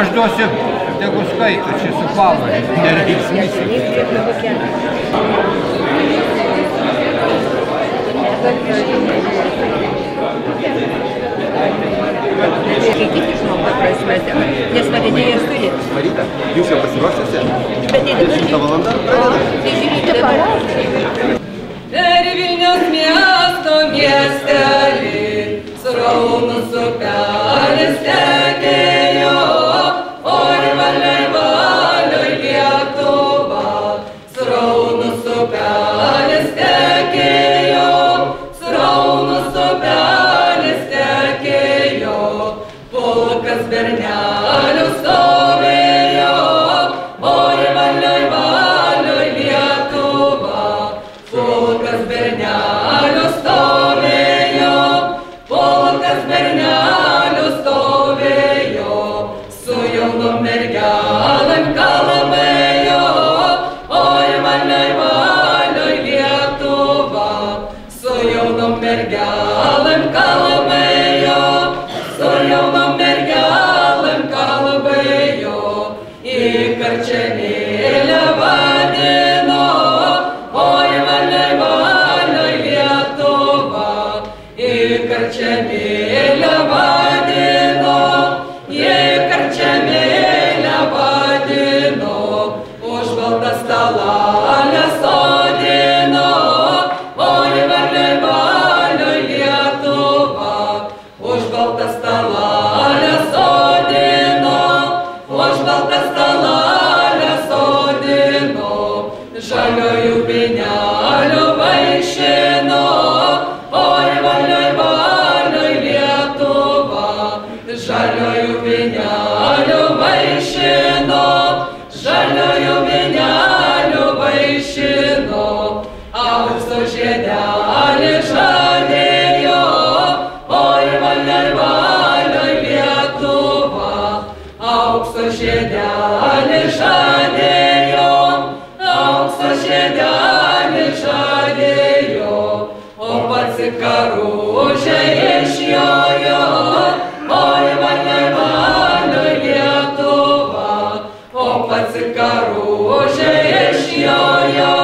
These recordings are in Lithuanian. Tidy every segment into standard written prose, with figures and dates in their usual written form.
Aš duosiu, tegu skaito, čia su pavardė, nereiks visi. Skaityti žmogą prasmės, nes vadinėjas turi. Marita, jūs jau pasiruošėte? Bet tai 10 valandą pradeda? Tai žiūrėkite dabar. Per Vilniaus miesto miestelį, sraunus upelis tekėjo, oi valiai valiai Lietuva, sraunus upelis tekėjo, sraunus upelis tekėjo, pulkas bernelių stovėjo, oi valiai valiai Lietuva, pulkas bernelių stovėjo, pulkas bernelių stovėjo, su jaunom mergelėm kalbėjo, oi valiai valiai Lietuva, su jaunom mergelėm kalbėjo, su jaunom mergelėm kalbėjo, į karčemėlę vadino, oi valiai valiai Lietuva, į karčemėlę vadino, į karčemėlę vadino, už baltą stalelę sodino, oi valiai valiai Lietuva, už baltą stalelę sodino, už baltą stalelę sodino, žaliojų vynelių vaišino, oi valiai valiai Lietuva, žaliojų vynelių vaišino, žaliojų vynelių vaišino, aukso žiedelį žadėjo, oi valiai valiai Lietuva, aukso žiedelį žadėjo, aukso žiedelį žadėjo, o pats į karužę išjojo, oi valiai valiai Lietuva, o pats į karužę išjojo.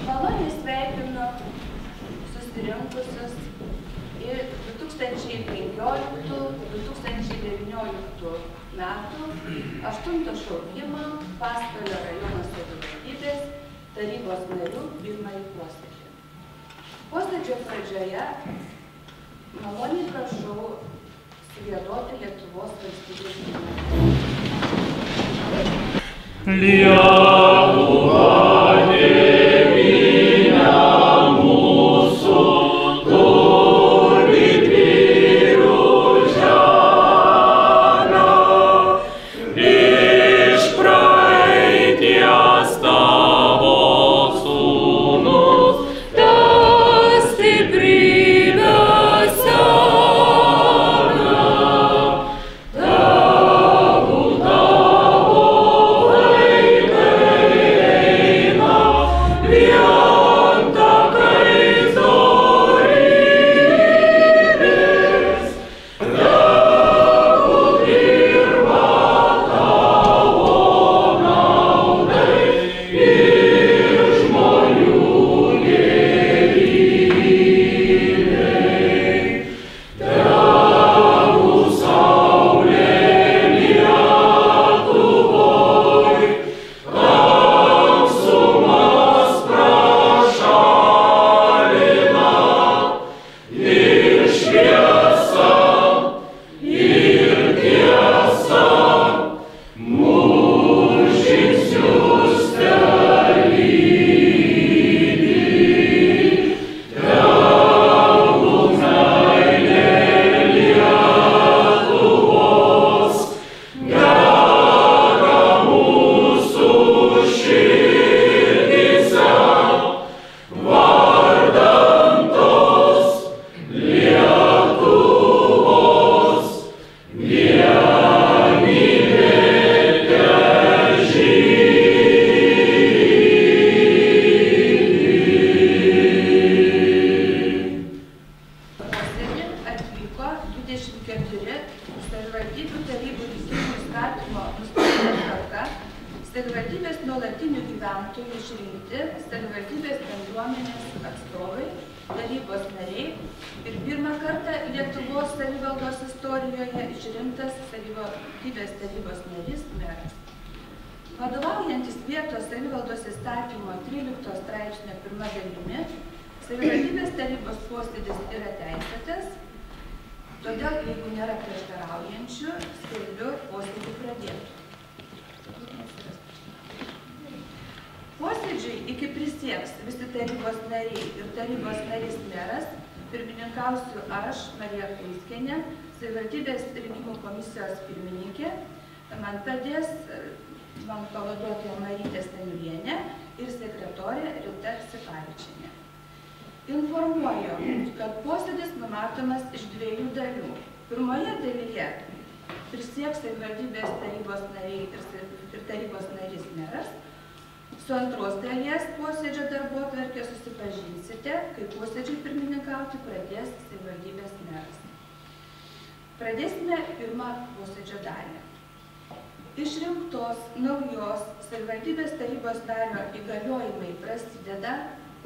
Maloniai sveikinu susirinkusius į 2015-2019 metų 8 šaukimą Pasvalio rajono savivaldybės tarybos narių pirmąjį posėdį. Posėdžio pradžioje maloniai prašau sugiedoti Lietuvos valstybės himną. Lietuva tėvynė mūsų, turi didvyrių žemę. Iš praeities tavo sūnus, ta stiprybė semia. Tegu tavo vaikai išrinkti savivaldybės bendruomenės atstovai, tarybos nariai ir pirmą kartą Lietuvos savivaldos istorijoje išrinktas savivaldybės tarybos narys meras. Vadovaujantis vietos savivaldos įstatymo 13 straipsnio 1 dalimi, savivaldybės tarybos posėdis yra teisėtas, todėl, jeigu nėra prieštaraujančių, skelbiu posėdį pradėtų. Posėdžiui iki prisieks visi tarybos nariai ir tarybos narys meras, pirmininkausiu aš, Marija Kunskienė, savivaldybės rinkimų komisijos pirmininkė, man padės man pavaduotoja Marytė Staniulienė ir sekretorė Rita Sipavičienė. Informuoju, kad posėdis numatomas iš 2 dalių. Pirmoje dalyje prisieks savivaldybės tarybos nariai ir tarybos narys meras. Su antros dalies posėdžio darbotvarke susipažinsite, kai posėdžiui pirmininkauti pradės savivaldybės meras. Pradėsime pirmą posėdžio dalį. Išrinktos naujos savivaldybės tarybos nario įgaliojimai prasideda,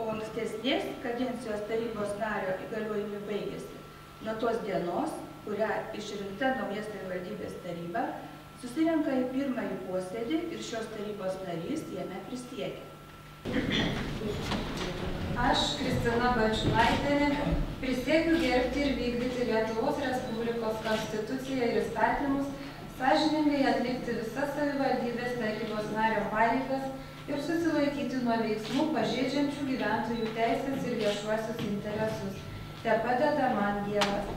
o ankstesnės kadencijos tarybos nario įgaliojimai baigėsi nuo tos dienos, kurią išrinkta nauja savivaldybės taryba susirenka į pirmąjį posėdį ir šios tarybos narys jame prisiekia. Aš, Kristina Balčiūnaitė, prisiekiu gerbti ir vykdyti Lietuvos Respublikos konstituciją ir įstatymus, sąžiningai atlikti visas savivaldybės tarybos nario pareigas ir susilaikyti nuo veiksmų pažeidžiančių gyventojų teisės ir viešuosius interesus. Tepadeda man Dievas.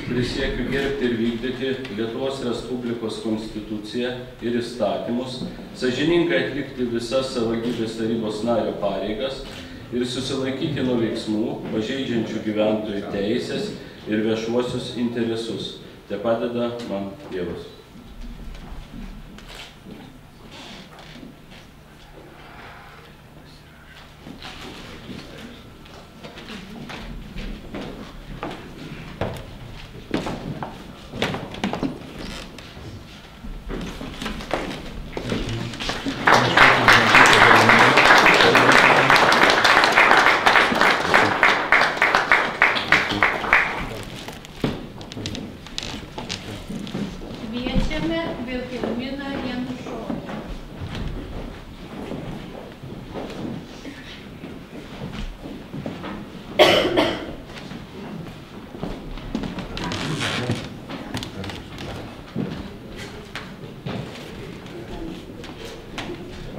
Prisiekiu gerbti ir vykdyti Lietuvos Respublikos konstituciją ir įstatymus, sąžiningai atlikti visas savivaldybės tarybos nario pareigas ir susilaikyti nuo veiksmų, pažeidžiančių gyventojų teisės ir viešuosius interesus. Tepadeda man Dievas.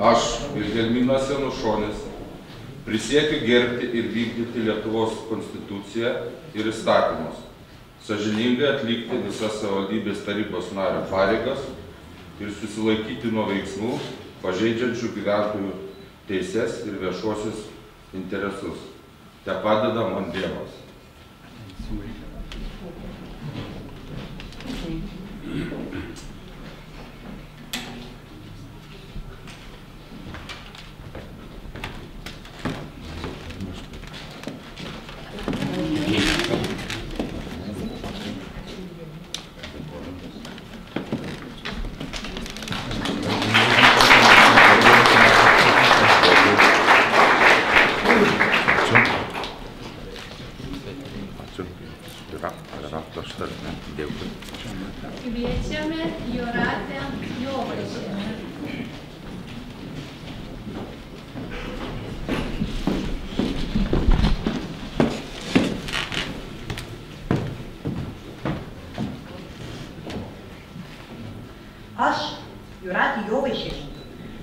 Aš, Vilhelminas Janušonis, prisiekiu gerbti ir vykdyti Lietuvos konstituciją ir įstatymus, sąžiningai atlikti visas savivaldybės tarybos nario pareigas ir susilaikyti nuo veiksmų, pažeidžiančių gyventojų teises ir viešuosius interesus. Tepadeda man Dievas. Kviečiame Jūratę Jovaišienę. Aš, Jūratė Jovaišienė,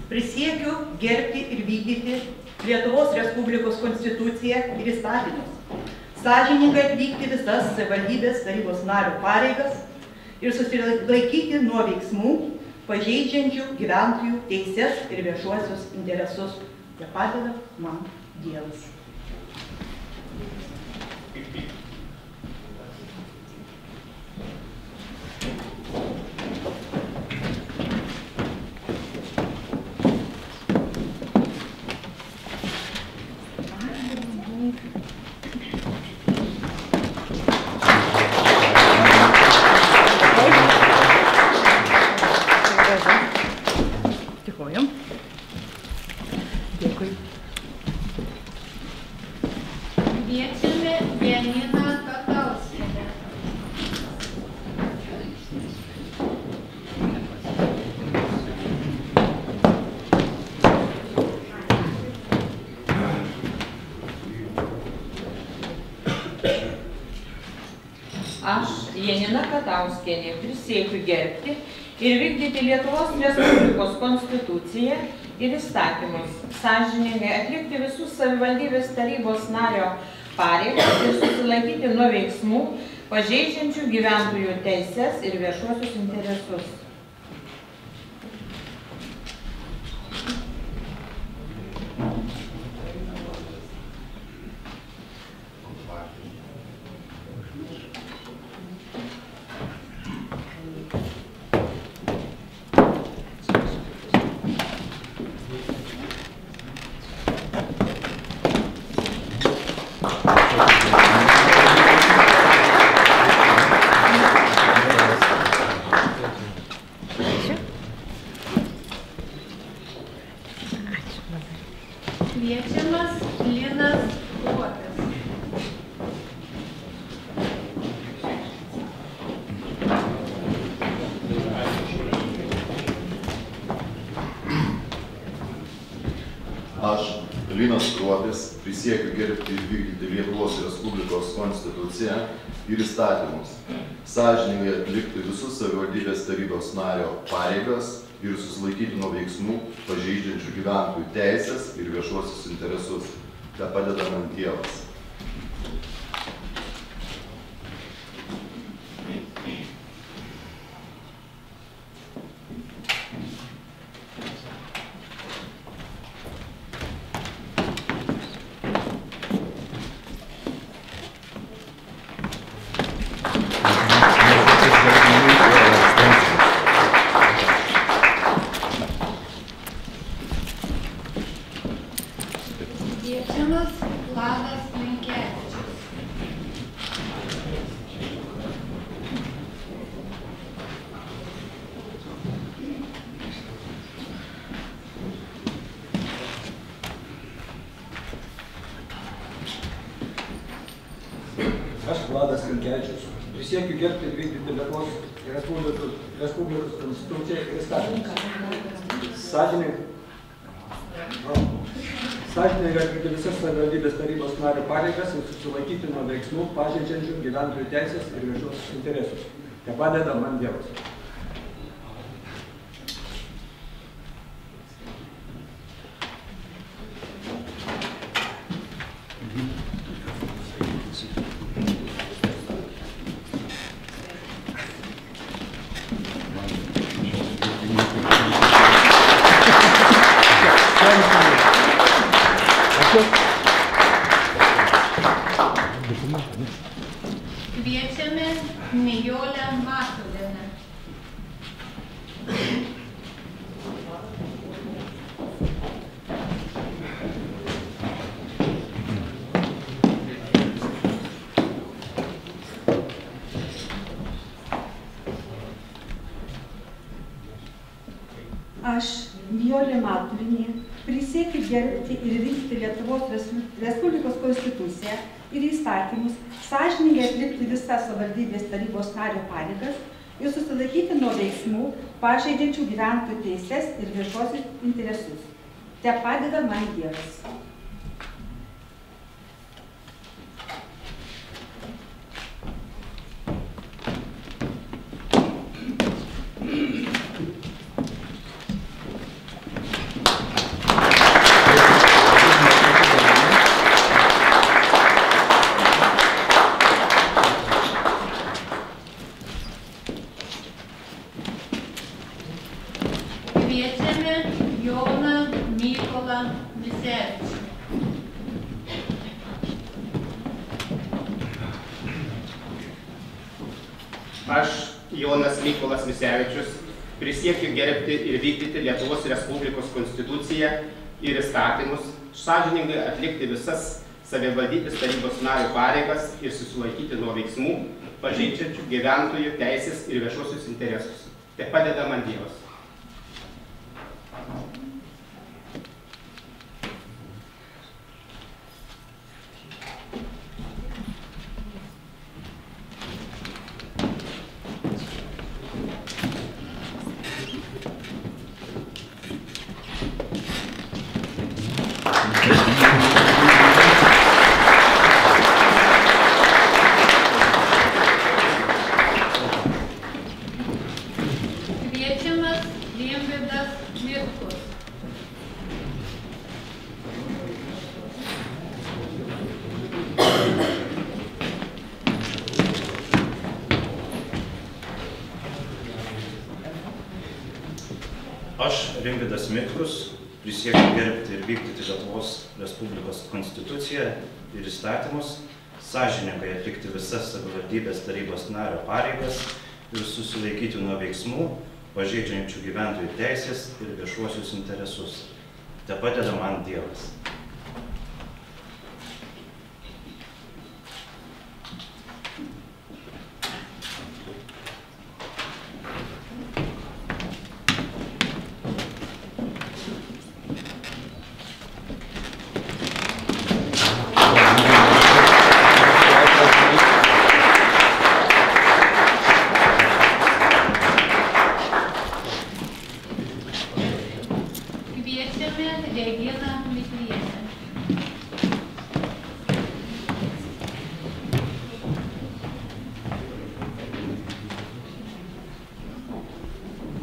prisiekiu gerbti ir vykdyti Lietuvos Respublikos konstituciją ir įstatymus, sąžiningai atlikti visas savivaldybės tarybos nario pareigas ir susilaikyti nuo veiksmų, pažeidžiančių gyventojų teises ir viešuosius interesus. Te padeda man Dievas. Kviečiame Janiną Katauskienę. Aš, Janina Katauskienė, prisiekiu gerbti ir vykdyti Lietuvos Respublikos konstituciją ir įstatymus, sąžiningai atlikti visus savivaldybės tarybos nario pareigas ir susilaikyti nuo veiksmų, pažeidžiančių gyventojų teises ir viešuosius interesus. Kviečiamas Linas Kruopis. Aš, Linas Kruopis, prisiekiu gerbti ir vykdyti Lietuvos Respublikos konstituciją ir įstatymus, sąžiningai atlikti visus savivaldybės tarybos nario pareigas ir susilaikyti nuo veiksmų, pažeidžiančių gyventojų teises ir viešuosius interesus. Te padeda man Dievas. Kviečiamas Vladas Linkevičius. Aš, Vladas Linkevičius, prisiekiu gerbti ir vykdyti Lietuvos Respublikos konstituciją ir įstatymus. Sąžiningai atlikti visas savivaldybės tarybos nario pareigas ir susilaikyti nuo veiksmų, pažeidžiančių gyventojų teisės ir viešuosius interesus. Te padeda man Dievas. Kviečiame Nijolę Matulienę. Aš, Nijolė Matulienė, prisiekiu gerbti ir vykdyti Lietuvos Respublikos konstituciją ir įstatymus, sąžiningai atlikti visas savivaldybės tarybos nario pareigas ir susilaikyti nuo veiksmų, pažeidžiančių gyventojų teises ir viešuosius interesus. Te padeda man Dievas. Aš, Jonas Mykolas Misevičius, prisiekiu gerbti ir vykdyti Lietuvos Respublikos konstituciją ir įstatymus, sąžiningai atlikti visas savivaldybės tarybos nario pareigas ir susilaikyti nuo veiksmų, pažeidžiančių gyventojų teisės ir viešuosius interesus. Tai padeda man Dievas. Aš, Rimvydas Mitrus, prisiekiu gerbti ir vykdyti Lietuvos Respublikos konstituciją ir įstatymus, sąžiningai atlikti visas savivaldybės tarybos nario pareigas ir susilaikyti nuo veiksmų, pažeidžiančių gyventojų teisės ir viešuosius interesus. Te padeda man Dievas.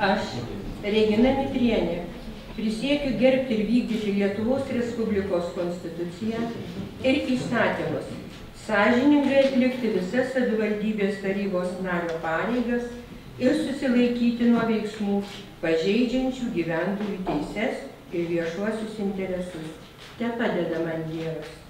Aš, Regina Mitrienė, prisiekiu gerbti ir vykdyti Lietuvos Respublikos konstituciją ir įstatymus, sąžiningai atlikti visas savivaldybės tarybos nario pareigas ir susilaikyti nuo veiksmų, pažeidžiančių gyventojų teises ir viešuosius interesus. Te padeda man Dievas.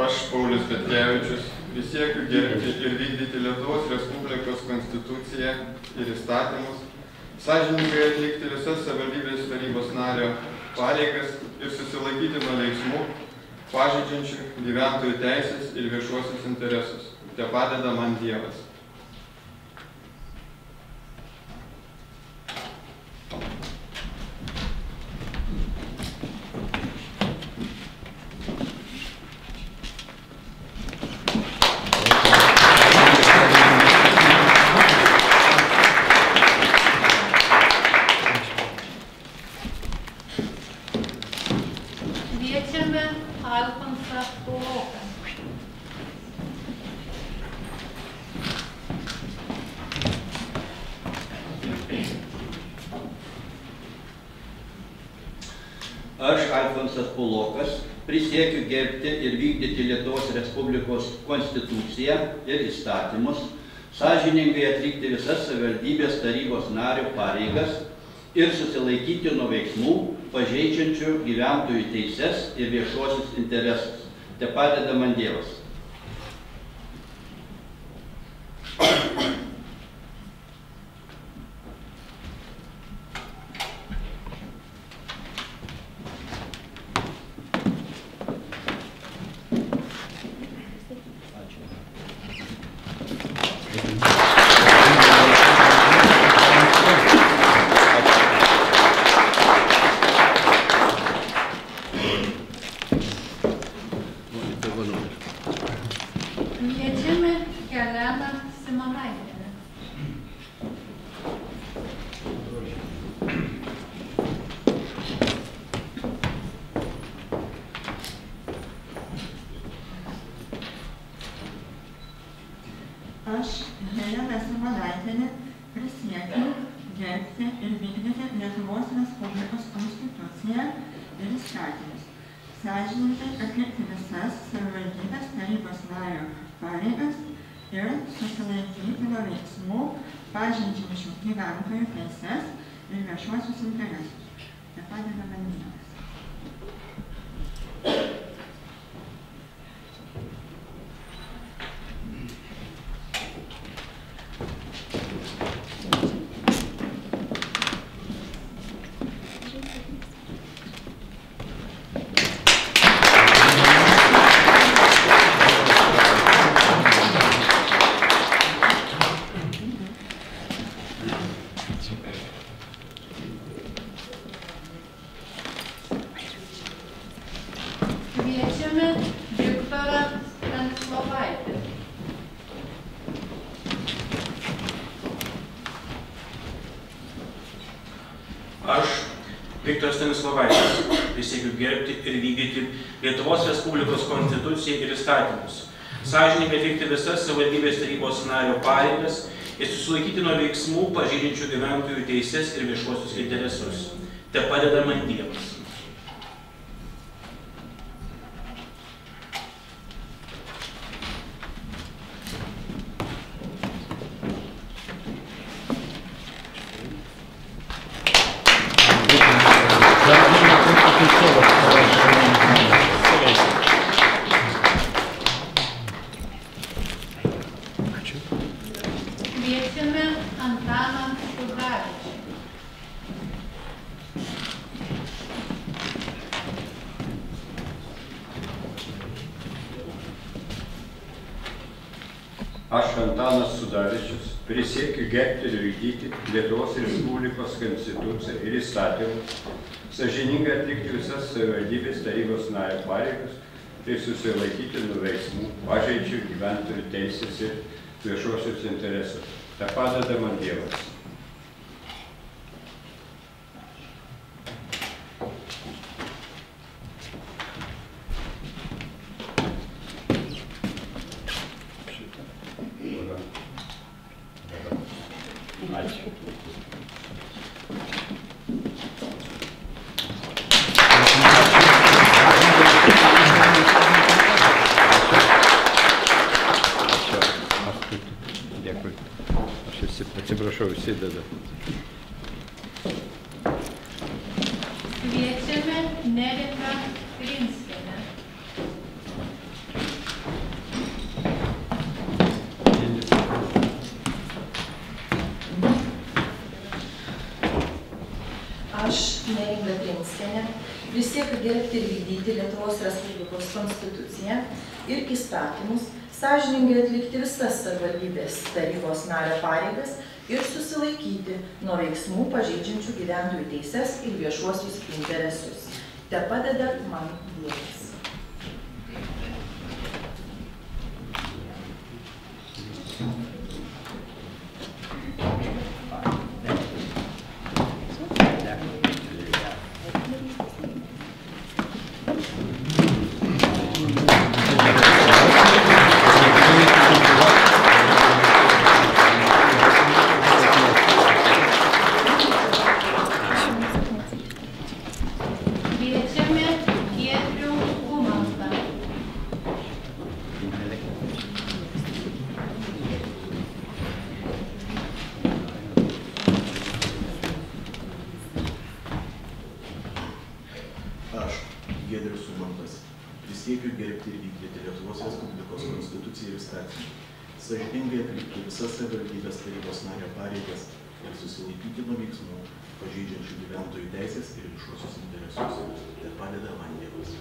Aš, Paulius Petkevičius, prisiekiu gerbti ir vykdyti Lietuvos Respublikos konstituciją ir įstatymus, sąžiningai atlikti visas savivaldybės tarybos nario pareigas ir susilaikyti nuo veiksmų, pažeidžiančių gyventojų teisės ir viešuosius interesus. Te padeda man Dievas. Kviečiame Alfonsą Puloką. Aš, Alfonsas Pulokas, prisiekiu gerbti ir vykdyti Lietuvos Respublikos konstituciją ir įstatymus, sąžiningai atlikti visas savivaldybės tarybos nario pareigas ir susilaikyti nuo veiksmų, pažeidžiančių gyventojų teises ir viešuosius interesus. Te padeda man Dievas. Kviečiame Heleną Simonaitienę. Aš, Helena Simonaitienė, prisiekiu gerbti ir vykdyti Lietuvos Respublikos Konstituciją ir įstatymus, sąžiningai atlikti visas savivaldybės tarybos nario pareigas ir susilaikyti nuo veiksmų pažeidžiančių gyventojų teises ir viešuosius interesus. Tai padeda man Dievas. Kviečiame Viktorą Stanislovaitį. Aš, Viktoras Stanislovaitis, prisiekiu gerbti ir vykdyti Lietuvos Respublikos Konstituciją ir įstatymus, sąžiningai atlikti visas savivaldybės tarybos nario pareigas ir susilaikyti nuo veiksmų pažeidžiančių gyventojų teises ir viešuosius interesus. Te padeda man Dievas. Kviečiame Antaną Sudavičių. Aš, Antanas Sudavičius, prisiekiu gerbti ir vykdyti Lietuvos Respublikos Konstituciją ir įstatymus, sąžiningai atlikti visas savivaldybės tarybos nario pareigas ir susilaikyti nuo veiksmų pažeidžiančių gyventojų teises ir viešuosius interesus. Te padeda man Dievas. Ačiū. Dėkui. Aš atsiprašau, įsideda. Kviečiame Neringą Grinskienę. Aš, Neringa Grinskienė, prisiekiu gerbti ir vykdyti Lietuvos Respublikos Konstituciją ir įstatymus, sąžiningai atlikti visas savivaldybės tarybos nario pareigas ir susilaikyti nuo veiksmų pažeidžiančių gyventojų teises ir viešuosius interesus. Te padeda man Dievas. Kviečiame Giedrių Gumantą. Aš, Giedrius Gumantas, prisiekiu gerbti ir vykdyti Lietuvos Respublikos Konstituciją ir įstatymus, sąžiningai atlikti visas savivaldybės tarybos nario pareigas ir susilaikyti nuo veiksmų pažeidžiančių gyventojų teisės ir viešuosius interesus. Tai padeda man Dievas.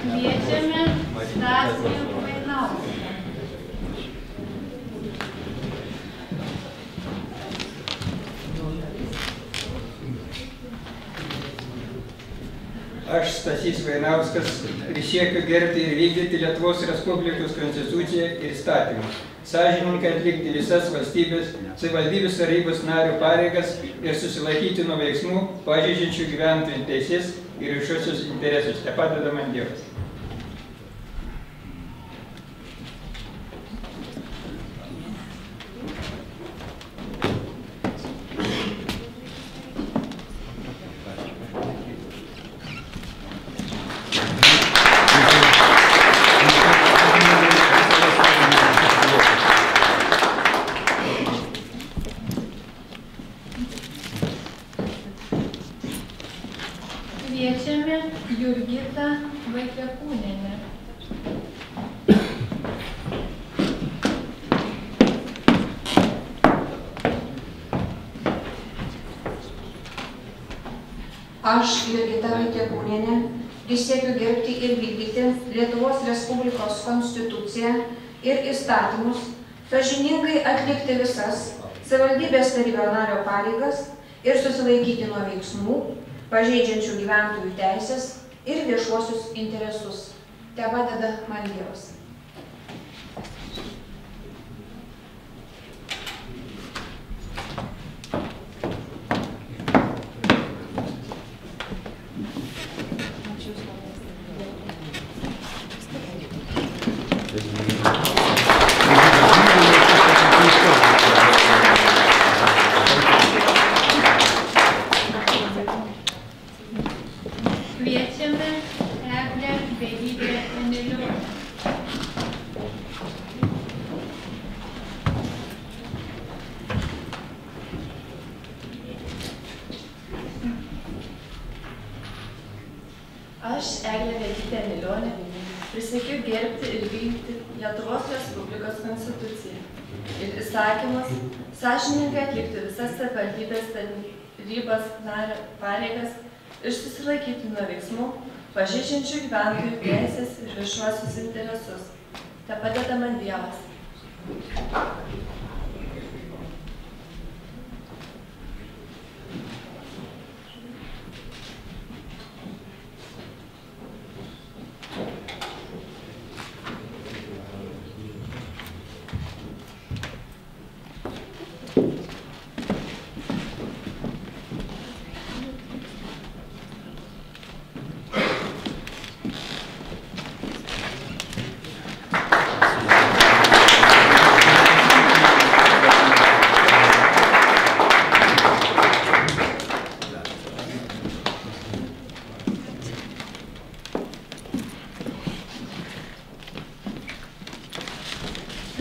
Kviečiame Stasį Vainauską. Aš, Stasys Vainauskas, prisiekiu gerbti ir vykdyti Lietuvos Respublikos Konstituciją ir įstatymus, sąžiningai atlikti visas savivaldybės tarybos nario pareigas ir susilaikyti nuo veiksmų, pažeidžiančių gyventojų teises ir viešuosius interesus. Tepadeda man Dievas. Kviečiame Jurgitą Vaitiekūnienę. Aš, Jurgita Vaitiekūnienė, prisiekiu gerbti ir vykdyti Lietuvos Respublikos Konstituciją ir įstatymus, sąžiningai atlikti visas savivaldybės tarybos nario pareigas ir susilaikyti nuo veiksmų, pažeidžiančių gyventojų teisės ir viešuosius interesus. Tepadeda man Dievas. Kviečiame Eglę Beigytę Emiliūną. Aš, Eglė Beigytė Emiliūnė, prisiekiu gerbti ir vykdyti Lietuvos Respublikos Konstituciją ir įsakymus, sąžiningai atlikti visas savivaldybės tarybos nario pareigas ir susilaikyti nuo veiksmų, pažeidžiančių gyventojų teisės ir viešuosius interesus. Tepadeda man Dievas.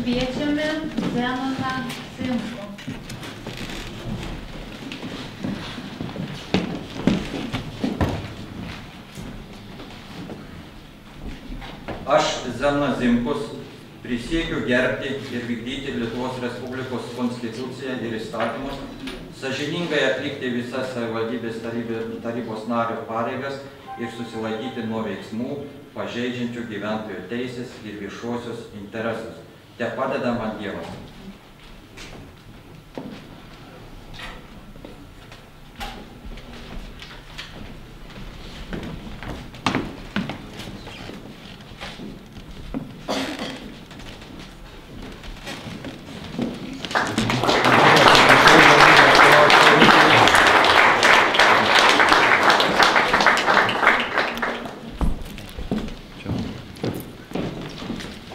Kviečiame Zenoną Zimkų. Aš, Zenonas Zimkus, prisiekiu gerbti ir vykdyti Lietuvos Respublikos Konstituciją ir įstatymus, sąžiningai atlikti visas savivaldybės tarybos nario pareigas ir susilaikyti nuo veiksmų, pažeidžiančių gyventojų teisės ir viešuosius interesus. Tepadeda man Dievas.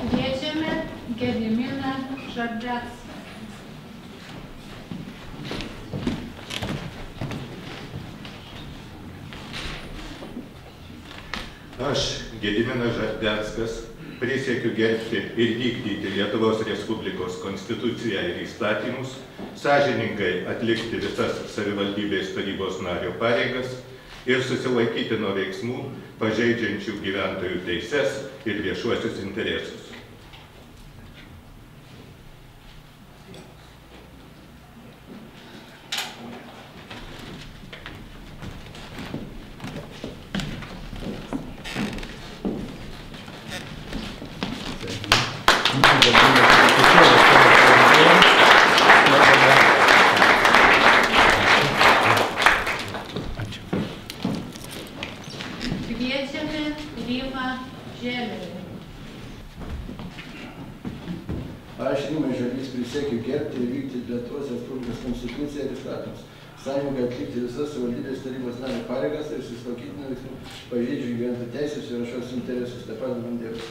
Kviečiame Gediminą Žardecką. Aš, Gediminas Žardeckas, prisiekiu gerbti ir vykdyti Lietuvos Respublikos Konstituciją ir įstatymus, sąžiningai atlikti visas savivaldybės tarybos nario pareigas ir susilaikyti nuo veiksmų, pažeidžiančių gyventojų teises ir viešuosius interesus. Sąžiningai Žalys prisiekiu gerbti ir vykdyti Lietuvos Respublikos Konstituciją ir įstatymus. Sąžiningai atlikti visas savivaldybės tarybos nario pareigas ir susilaikyti nuo veiksmų pažeidžiančių gyventojų teisės ir viešuosius interesus. Taip pat man Dievas.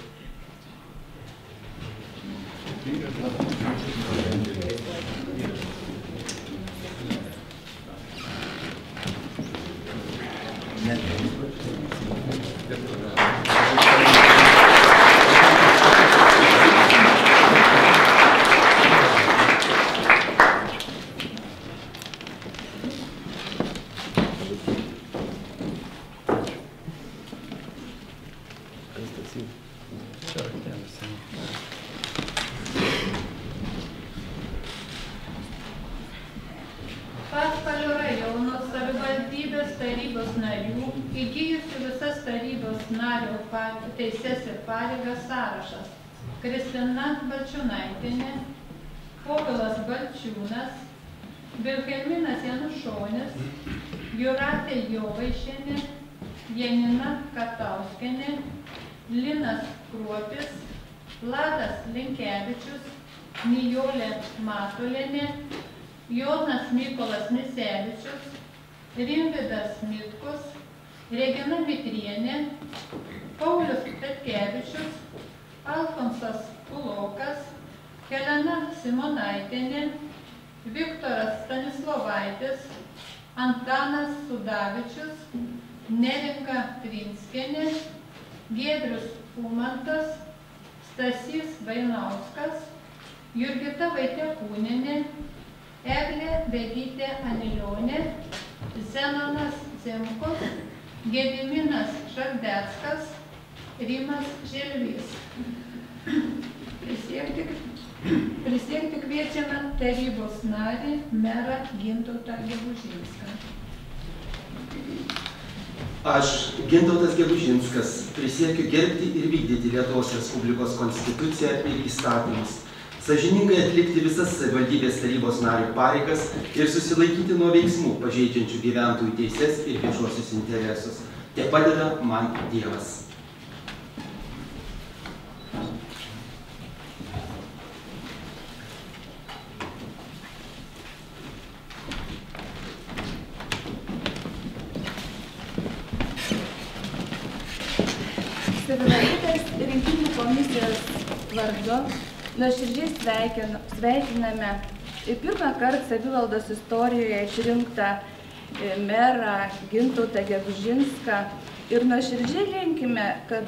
Pasvalio rajono savivaldybės tarybos narių įgijusių visas tarybos nario teises ir pareigas sąrašas: Kristina Balčiūnaitienė, Povilas Balčiūnas, Vilhelminas Janušonis, Jūratė Jovaišienė, Janina Katauskienė, Linas Kruopis, Vladas Linkevičius, Nijolė Matulienė, Jonas Mykolas Misevičius, Rimvydas Mitkus, Regina Mitrienė, Paulius Petkevičius, Alfonsas Pulokas, Helena Simonaitienė, Viktoras Stanislovaitis, Antanas Sudavičius, Neringa Trinskienė, Giedrius Umantas, Stasys Vainauskas, Jurgita Vaitiekūnienė, Eglė Begytė Anilionė, Zenonas Zimkus, Gediminas Žardeckas, Rimas Želvys. Prisiekti kviečiame tarybos narį merą Gintautą Gegužinską. Aš, Gintautas Gegužinskas, prisiekiu gerbti ir vykdyti Lietuvos Respublikos Konstituciją ir įstatymus, sąžiningai atlikti visas savivaldybės tarybos nario pareigas ir susilaikyti nuo veiksmų pažeidžiančių gyventojų teises ir viešuosius interesus. Te padeda man Dievas. Savivaldybės rinkimų komisijos vardu nuoširdžiai sveikiname pirmą kartą savivaldos istorijoje išrinktą merą Gintautą Gegužinską ir nuoširdžiai linkime, kad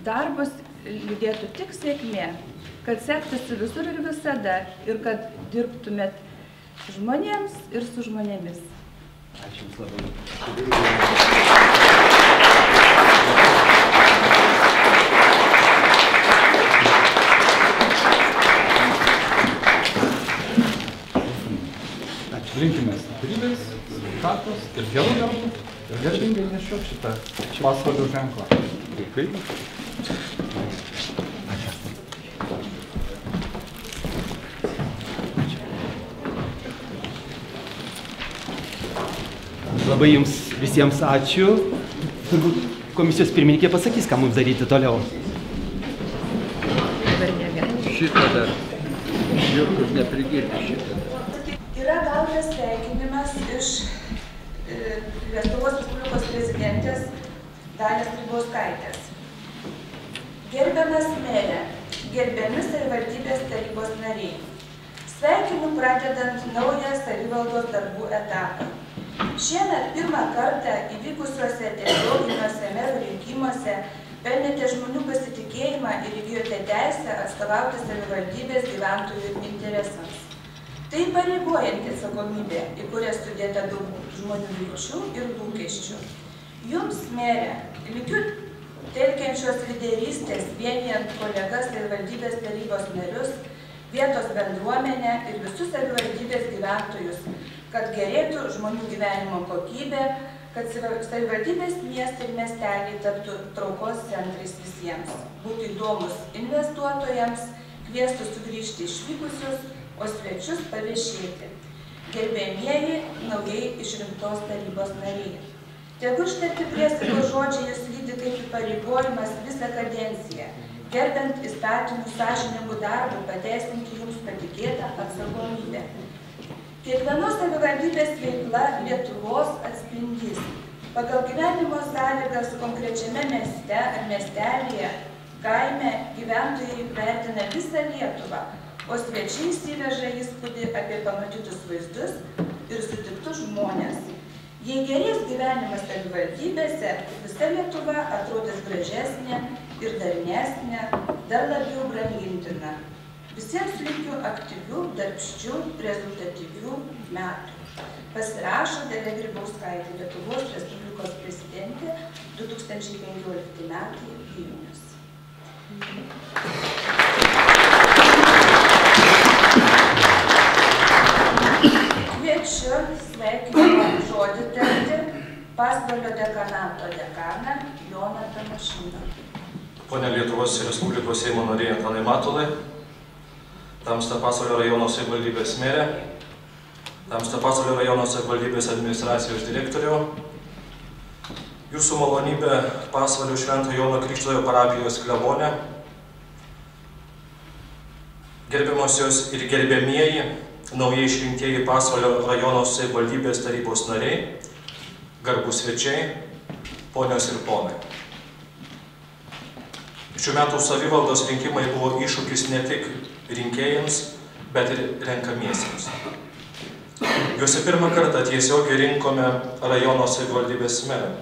darbas lydėtų tik sėkmė, kad sektųsi visur ir visada ir kad dirbtumėt žmonėms ir su žmonėmis. Ačiū Jums labai. Linkime stiprybės, sveikatos ir gerų darbų ir garbingai nešiok šitą Pasvalio ženklą. Kaip? Labai Jums visiems ačiū. Turbūt komisijos pirmininkė pasakys, ką mums daryti toliau. Šitą dar. Jokios neprigirti šitą. Yra gautas sveikinimas iš Lietuvos Respublikos prezidentės Dalios Grybauskaitės. Gerbiamas merė, gerbiami savivaldybės tarybos nariai, sveikinu pradedant naują savivaldos darbų etapą. Šiemet pirmą kartą įvykusiuose tiesioginiuose merų rinkimuose pelnėte žmonių pasitikėjimą ir įgijote teisę atstovauti savivaldybės gyventojų interesams. Tai pareigojanti atsakomybė, į kurią sudėta daug žmonių vilčių ir lūkesčių. Jums, merė, linkiu telkiančios lyderystės, vienijant kolegas savivaldybės tarybos narius, vietos bendruomenę ir visus savivaldybės gyventojus, kad gerėtų žmonių gyvenimo kokybė, kad savivaldybės miestai ir miesteliai taptų traukos centrais visiems, būtų įdomus investuotojams, kviestų sugrįžti išvykusius, o svečius paviešėti. Gerbėmieji, naujai išrinktos tarybos nariai. Tegu ištarti priesaikos žodžiai jūs lydi kaip įpareigojimas visą kadenciją. gerbent įstatymų sąžiningų darbų pateisinti jums patikėtą atsakomybę. Kiekvienos savivaldybės veikla Lietuvos atspindys. Pagal gyvenimo sąlygas konkrečiame mieste ar miestelėje, kaime gyventojai vertina visą Lietuvą, o svečiai įsiveža įspūdį apie pamatytus vaizdus ir sutiktus žmonės. Jei gerės gyvenimas savivaldybėse, visa Lietuva atrodys gražesnė ir darnesnė, dar labiau brangintina. Visiems linkiu aktyvių, darbščių, rezultatyvių metų. Pasirašo Dalia Grybauskaitė, Lietuvos Respublikos prezidentė, 2015 metai Vilnius. Kviečiu sveikinimo žodį tarti Pasvalio dekanato dekaną Joną Tamošiną. Pone Lietuvos Respublikos Seimo nariai Antanai Matulai, Tamsta Pasvalio rajono savivaldybės merė, Tamsta Pasvalio rajono savivaldybės administracijos direktoriau, Jūsų malonybė Pasvalio Švento Jono Krikštytojo parapijos klebonė, gerbiamosios ir gerbiamieji, naujai išrinktieji Pasvalio rajono savivaldybės tarybos nariai, garbūs svečiai, ponios ir ponai. Šių metų savivaldos rinkimai buvo iššūkis ne tik rinkėjams, bet ir renkamiesiems. Juose pirmą kartą tiesiogiai rinkome rajono savivaldybės merą,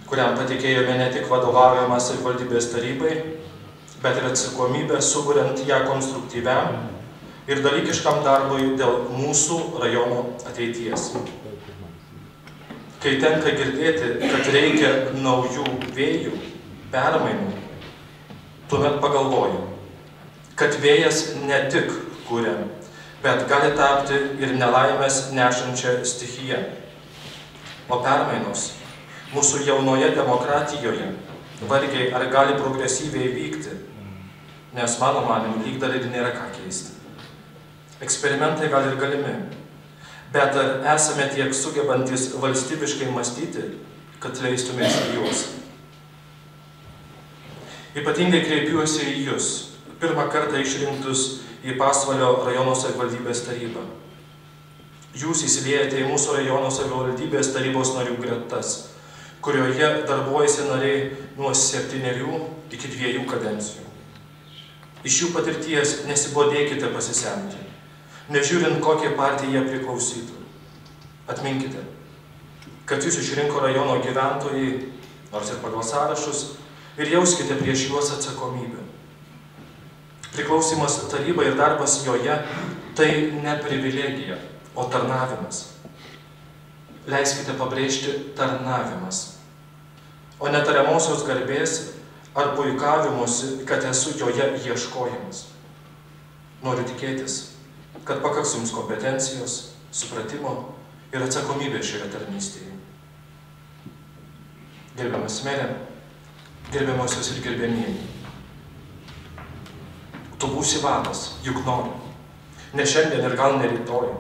kuriam patikėjome ne tik vadovaujamą savivaldybės tarybai, bet ir atsakomybę suburiant ją konstruktyviam ir dalykiškam darbui dėl mūsų rajono ateities. Kai tenka girdėti, kad reikia naujų vėjų, permainų, tuomet pagalvoju, kad vėjas ne tik kuria, bet gali tapti ir nelaimės nešančią stichiją. O permainos mūsų jaunoje demokratijoje vargiai ar gali progresyviai vykti, nes mano manimu lyg dar ir nėra ką keisti. Eksperimentai gal ir galimi, bet ar esame tiek sugebantis valstybiškai mąstyti, kad leistumės į juos? Ypatingai kreipiuosi į jūs, pirmą kartą išrinktus į Pasvalio rajono savivaldybės tarybą. Jūs įsiliejate į mūsų rajono savivaldybės tarybos narių gretas, kurioje darbuojasi nariai nuo 7 iki 2 kadencijų. Iš jų patirties nesibodėkite pasisemti, nežiūrint kokiai partijai jie priklausytų. Atminkite, kad jūs išrinko rajono gyventojai, nors ir pagal sąrašus, ir jauskite prieš juos atsakomybę. Priklausymas tarybai ir darbas joje tai ne privilegija, o tarnavimas. Leiskite pabrėžti tarnavimas, o netariamosios garbės ar puikavimusi, kad esu joje ieškojimas. Noriu tikėtis, kad pakaks jums kompetencijos, supratimo ir atsakomybės šioje tarnystėje. Gerbiamas merė, gerbiamosios ir gerbiamieji, tu būsi vadas, juk nori. Ne šiandien ir gal ne rytoj,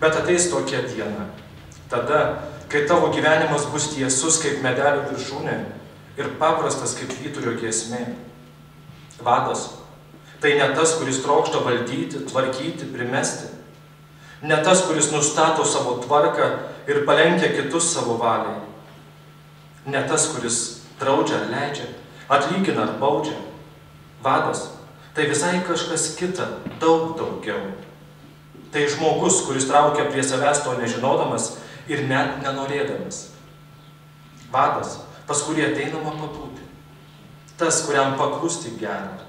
bet ateis tokia diena. Tada, kai tavo gyvenimas bus tiesus kaip medelio viršūnė ir paprastas kaip vyturio giesmė. Vadas tai ne tas, kuris trokšta valdyti, tvarkyti, primesti. Ne tas, kuris nustato savo tvarką ir palenkia kitus savo valiai. Ne tas, kuris draudžia ar leidžia, atlygina ar baudžia. Vadas tai visai kažkas kita, daug daugiau. Tai žmogus, kuris traukia prie savęs to nežinodamas ir net nenorėdamas. Vadas, pas kurį ateinama pabūti. Tas, kuriam paklusti gera.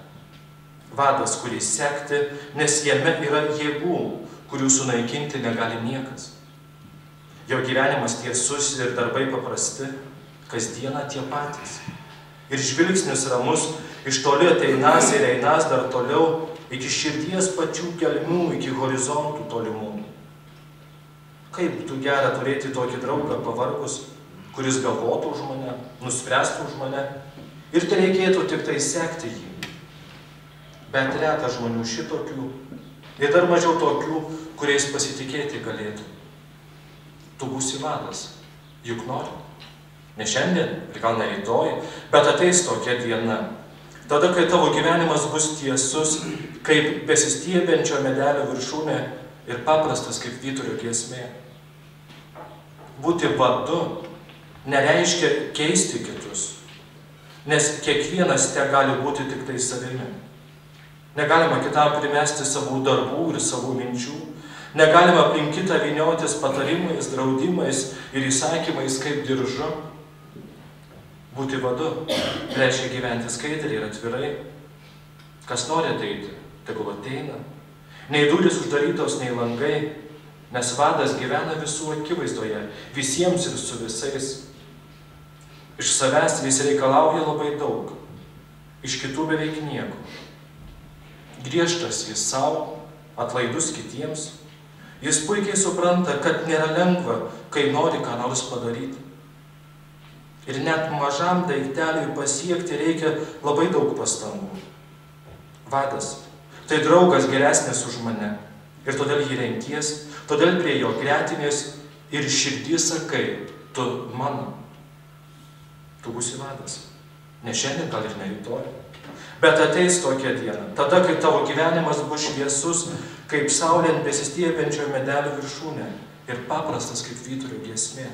Vadas, kurį sekti, nes jame yra jėgų, kurių sunaikinti negali niekas. Jo gyvenimas tiesus ir darbai paprasti, kasdieną tie patys. Ir žvilgsnis ramus, iš toli ateinas ir einas dar toliau, iki širdies pačių gelmių, iki horizontų tolimų. Kaip būtų gera turėti tokį draugą pavargus, kuris galvotų už mane, nuspręstų už mane, ir tai reikėtų tik tai sekti jį. Bet reta žmonių šitokių, ir dar mažiau tokių, kuriais pasitikėti galėtų. Tu būsi vadas, juk nori. Ne šiandien ir gal ne rytoj, bet ateis tokia diena. Tada, kai tavo gyvenimas bus tiesus, kaip besistiebiančio medelio viršūnė ir paprastas kaip vyturio giesmė. Būti vadu nereiškia keisti kitus, nes kiekvienas te gali būti tik tai savimi. Negalima kitam primesti savų darbų ir savų minčių, negalima aplink kitą vyniotis patarimais, draudimais ir įsakymais kaip diržu. Būti vadu reiškia gyventi skaidriai ir atvirai. Kas nori ateiti, tegul ateina. Nei durys uždarytos, nei langai, nes vadas gyvena visų akivaizdoje, visiems ir su visais. Iš savęs jis reikalauja labai daug, iš kitų beveik nieko. Griežtas jis savo, atlaidus kitiems. Jis puikiai supranta, kad nėra lengva, kai nori ką nors padaryti. Ir net mažam daikteliui pasiekti reikia labai daug pastangų. Vadas – tai draugas geresnis už mane. Ir todėl jį renkies, todėl prie jo gretinės ir širdį sakai, tu mano. Tu būsi vadas. Ne šiandien, gal ir ne rytoj. Bet ateis tokia diena, tada, kai tavo gyvenimas bus šviesus, kaip saulė ant besistiebiančio medelio viršūnė ir paprastas kaip vyturio giesmė.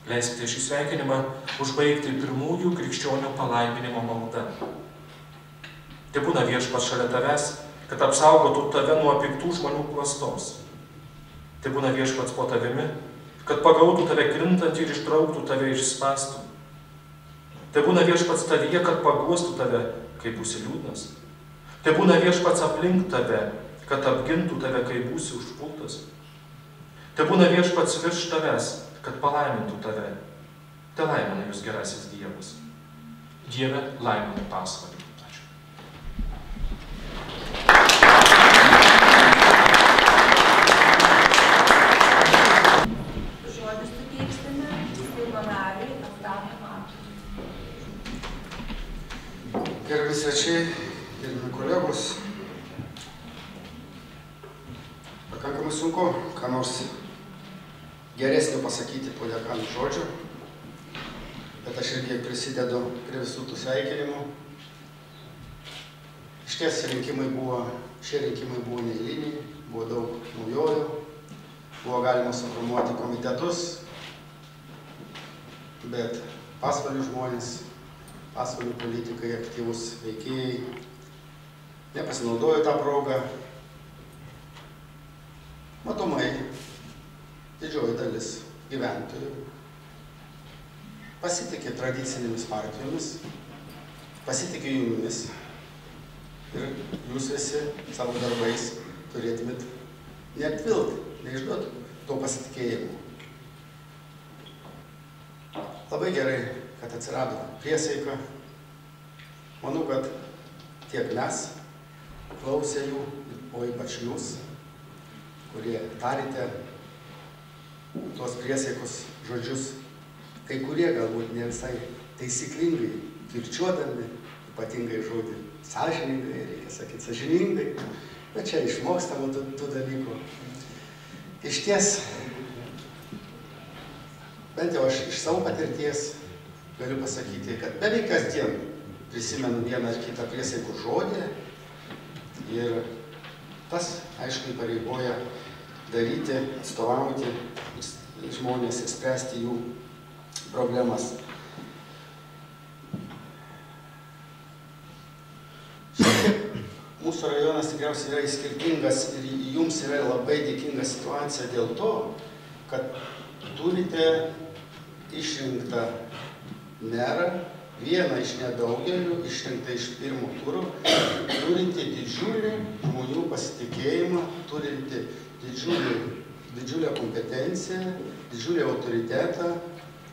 Leiskite šį sveikinimą užbaigti pirmųjų krikščionių palaiminimo malda. Tai būna viešpats šalia tavęs, kad apsaugotų tave nuo piktų žmonių klastos. Tai būna viešpats po tavimi, kad pagautų tave krintantį ir ištrauktų tave iš spąstų. Tai būna viešpats tavyje, kad paguostų tave, kai būsi liūdnas. Tai būna viešpats aplink tave, kad apgintų tave, kai būsi užpultas. Tai būna viešpats virš tavęs, kad palaimintų tave. Te laimina jūs gerasis Dievas. Dieve, laimina pasvalį. Ačiū. Žodį suteiksime Seimo nariui Antanui Matului. Gerbiami svečiai, gerbiami kolegos, pakankamai sunku ką nors geresnio pasakyti po dekanų žodžio, bet aš irgi prisidedu prie visų tų sveikinimų. Išties šie rinkimai buvo neeiliniai, buvo daug naujojų, buvo galima suformuoti komitetus, bet pasvalių žmonės, pasvalių politikai, aktyvūs veikėjai nepasinaudojo tą progą. Matomai, didžioji dalis gyventojų pasitikė tradicinėmis partijomis, pasitikė jumis ir jūs visi savo darbais turėtumėt neapvilti, neišduoti to pasitikėjimo. Labai gerai, kad atsirado priesaika. Manau, kad tiek mes klausė jų, o ypač jūs, kurie tarite tuos priesaikos žodžius, kai kurie galbūt ne visai taisyklingai kirčiuodami, ypatingai žodį sąžiningai, reikia sakyti sąžiningai, bet čia išmokstama tų dalykų. Iš ties, bent jau aš iš savo patirties galiu pasakyti, kad beveik kasdien prisimenu vieną ar kitą priesaikos žodį ir tas, aišku, įpareigoja daryti, atstovauti žmonės ir spręsti jų problemas. Šiandien mūsų rajonas tikriausiai yra skirtingas ir jums yra labai dėkinga situacija dėl to, kad turite išrinktą merą, vieną iš nedaugelių, išrinktą iš pirmo turo, turinti didžiulį žmonių pasitikėjimą, turinti didžiulę kompetenciją, didžiulį autoritetą,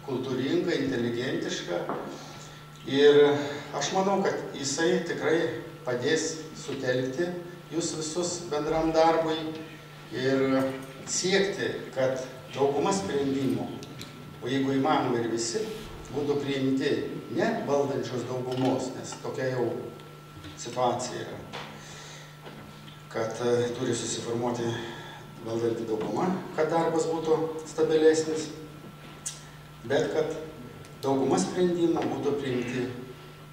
kultūringą, inteligentišką. Ir aš manau, kad jisai tikrai padės sutelkti jūs visus bendram darbui ir siekti, kad dauguma sprendimų, o jeigu įmanoma ir visi, būtų priimti ne valdančios daugumos, nes tokia jau situacija yra, kad turi susiformuoti valdanti dauguma, kad darbas būtų stabilesnis, bet kad dauguma sprendimų būtų priimti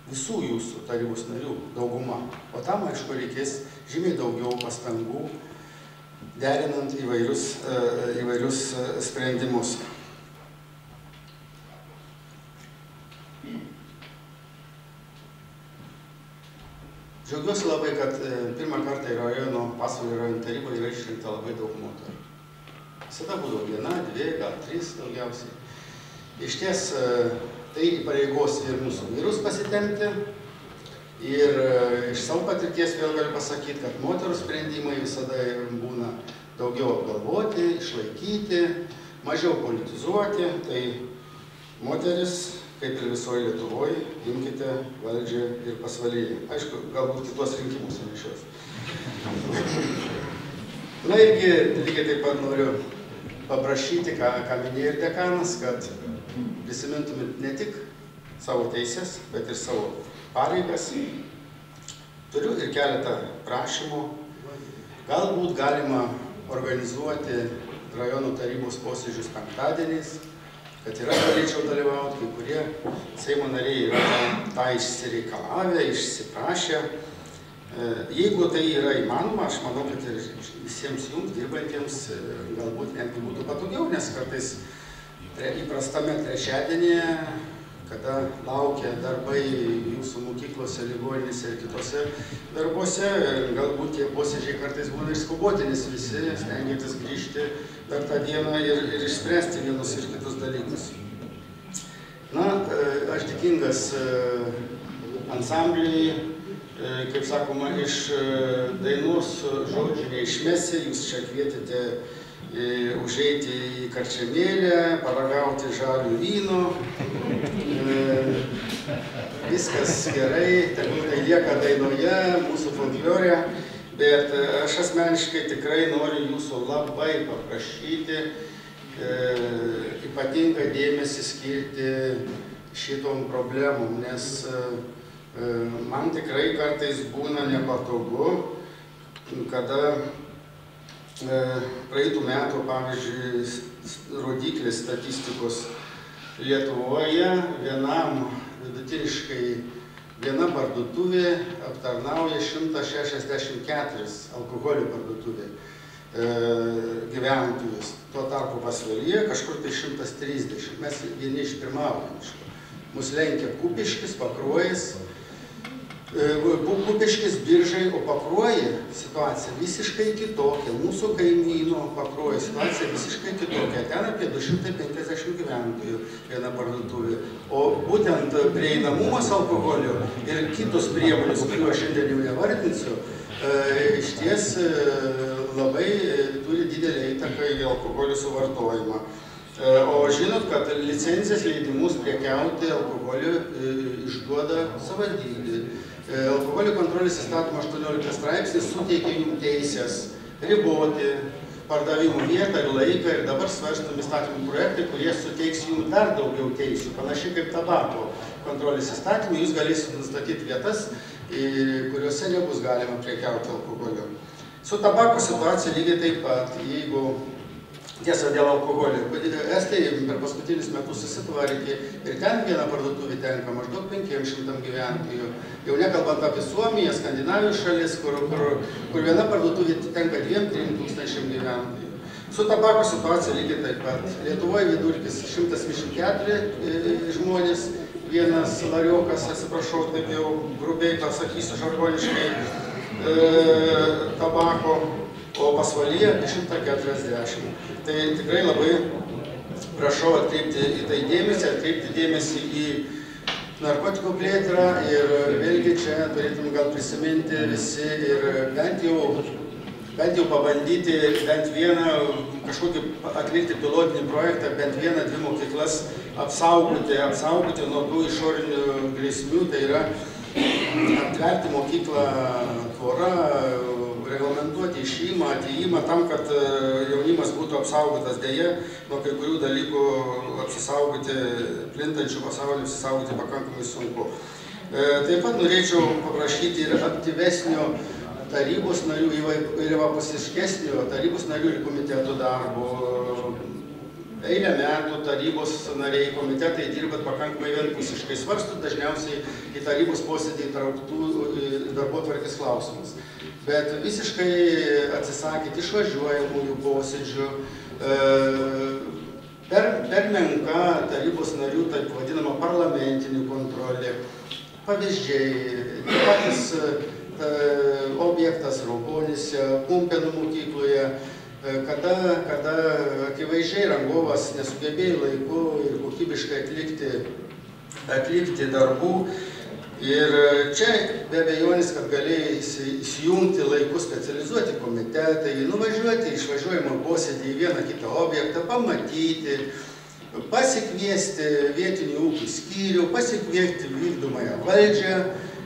visų jūsų tarybos narių dauguma. O tam, aišku, reikės žymiai daugiau pastangų, derinant įvairius sprendimus. Džiaugiuosi labai, kad pirmą kartą Pasvalio rajono taryboje yra išrinkta labai daug moterų. Visada būdavo 1, 2, gal 3 daugiausiai. Iš ties tai įpareigos ir mūsų vyrus pasitempti. Ir iš savo patirties vėl galiu pasakyti, kad moterų sprendimai visada būna daugiau apgalvoti, išlaikyti, mažiau politizuoti. Tai moteris, kaip ir visoje Lietuvoje, imkite valdžią ir Pasvalyje. Aišku, galbūt kitos rinkimus nešios. Na irgi lygiai taip pat noriu paprašyti, ką minėjo ir dekanas, kad prisimintumėt ne tik savo teisės, bet ir savo pareigas. Turiu ir keletą prašymų. Galbūt galima organizuoti rajono tarybos posėdžius penktadieniais, kad ir aš galėčiau dalyvauti, kai kurie Seimo nariai yra tą išsireikalavę, išsiprašę. Jeigu tai yra įmanoma, aš manau, kad ir visiems jums dirbantiems galbūt netgi būtų patogiau, nes kartais įprastame trečiadienyje, kada laukia darbai jūsų mokyklose, ligoninėse ir kitose darbuose, galbūt tie posėdžiai kartais būna ir skuboti, nes visi stengiatės grįžti per tą dieną ir išspręsti vienus ir kitus dalykus. Na, aš dėkingas ansambliui, kaip sakoma, iš dainos žodžių neišmesi, jūs čia kvietėte užeiti į karčiamėlę, paragauti žalių vyno. Viskas gerai, tegul tai lieka dainoje, mūsų folklore, bet aš asmeniškai tikrai noriu jūsų labai paprašyti ypatingą dėmesį skirti šitom problemom, nes man tikrai kartais būna nepatogu, kada praeitų metų, pavyzdžiui, rodiklis statistikos Lietuvoje vidutiniškai viena parduotuvė aptarnauja 164 alkoholio parduotuvė gyventojus. Tuo tarpu Pasvalyje kažkur tai 130. Mes vieni iš pirmaujančių. Mus lenkia Kupiškis, Pakruojis. Kupiškis, Biržai, o Pakruoja situacija visiškai kitokia. Mūsų kaimyno Pakruoja situacija visiškai kitokia. Ten apie 250 gyventojų viena parduotuvė. O būtent prieinamumas alkoholio ir kitos priemonės, kuriuo šiandien jau nevardinsiu, iš ties labai turi didelį įtaką į alkoholio suvartojimą. O žinot, kad licencijas leidimus prekiauti alkoholio išduoda savivaldybė. Alkoholio kontrolės įstatymo 18 straipsnis suteikia jums teisės riboti pardavimų vietą ir laiką, ir dabar svarstomi įstatymų projektai, kurie suteiks jums dar daugiau teisių. Panašiai kaip tabako kontrolės įstatymai, jūs galėsite nustatyti vietas, kuriuose nebus galima prekiauti alkoholio. Su tabako situacija lygiai taip pat, jeigu tiesa dėl alkoholio. Estai per paskutinius metus susitvarkė ir ten viena parduotuvė tenka maždaug 500 gyventojų. Jau nekalbant apie Suomiją, Skandinavijos šalis, kur viena parduotuvė tenka 2-3 tūkstančiam gyventojų. Su tabako situacija lygiai taip pat. Lietuvoje vidurkis 124 žmonės, vienas lariokas, atsiprašau, taip jau grubiai pasakysiu žargoniškai, tabako, o Pasvalyje 140. Tai tikrai labai prašau atkreipti į tai dėmesį, atkreipti dėmesį į narkotikų plėtrą ir vėlgi čia turėtume gal prisiminti visi ir bent jau pabandyti bent vieną kažkokį atlikti pilotinį projektą, bent 1-2 mokyklas apsaugoti nuo tų išorinių grėsmių, tai yra aptverti mokyklą tvora, reglamentuoti išėjimą, atėjimą tam, kad jaunimas būtų apsaugotas. Deja, nuo kai kurių dalykų apsisaugoti, plintančių pasaulį apsisaugoti pakankamai sunku. Taip pat norėčiau paprašyti ir aktyvesnio tarybos narių, įvairiapusiškesnio tarybos narių ir komitetų darbo. eilę metų tarybos nariai, komitetai dirbat pakankamai vienpusiškai, svarstot dažniausiai į tarybos posėdį įtrauktų darbotvarkės klausimus. Bet visiškai atsisakėt išvažiuojamųjų posėdžių, per menka tarybos narių taip vadinama parlamentinė kontrolė, pavyzdžiai, patys objektas Raubonyse, Pumpėnų mokykloje, kada akivaizdžiai rangovas nesugebėjo laiku ir kokybiškai atlikti darbų. Ir čia be abejonės, kad galėjo įsijungti laiku specializuoti komitetai, nuvažiuoti išvažiuojimo posėdį į vieną kitą objektą, pamatyti, pasikviesti vietinį ūkį skyrių, pasikviesti vykdomąją valdžią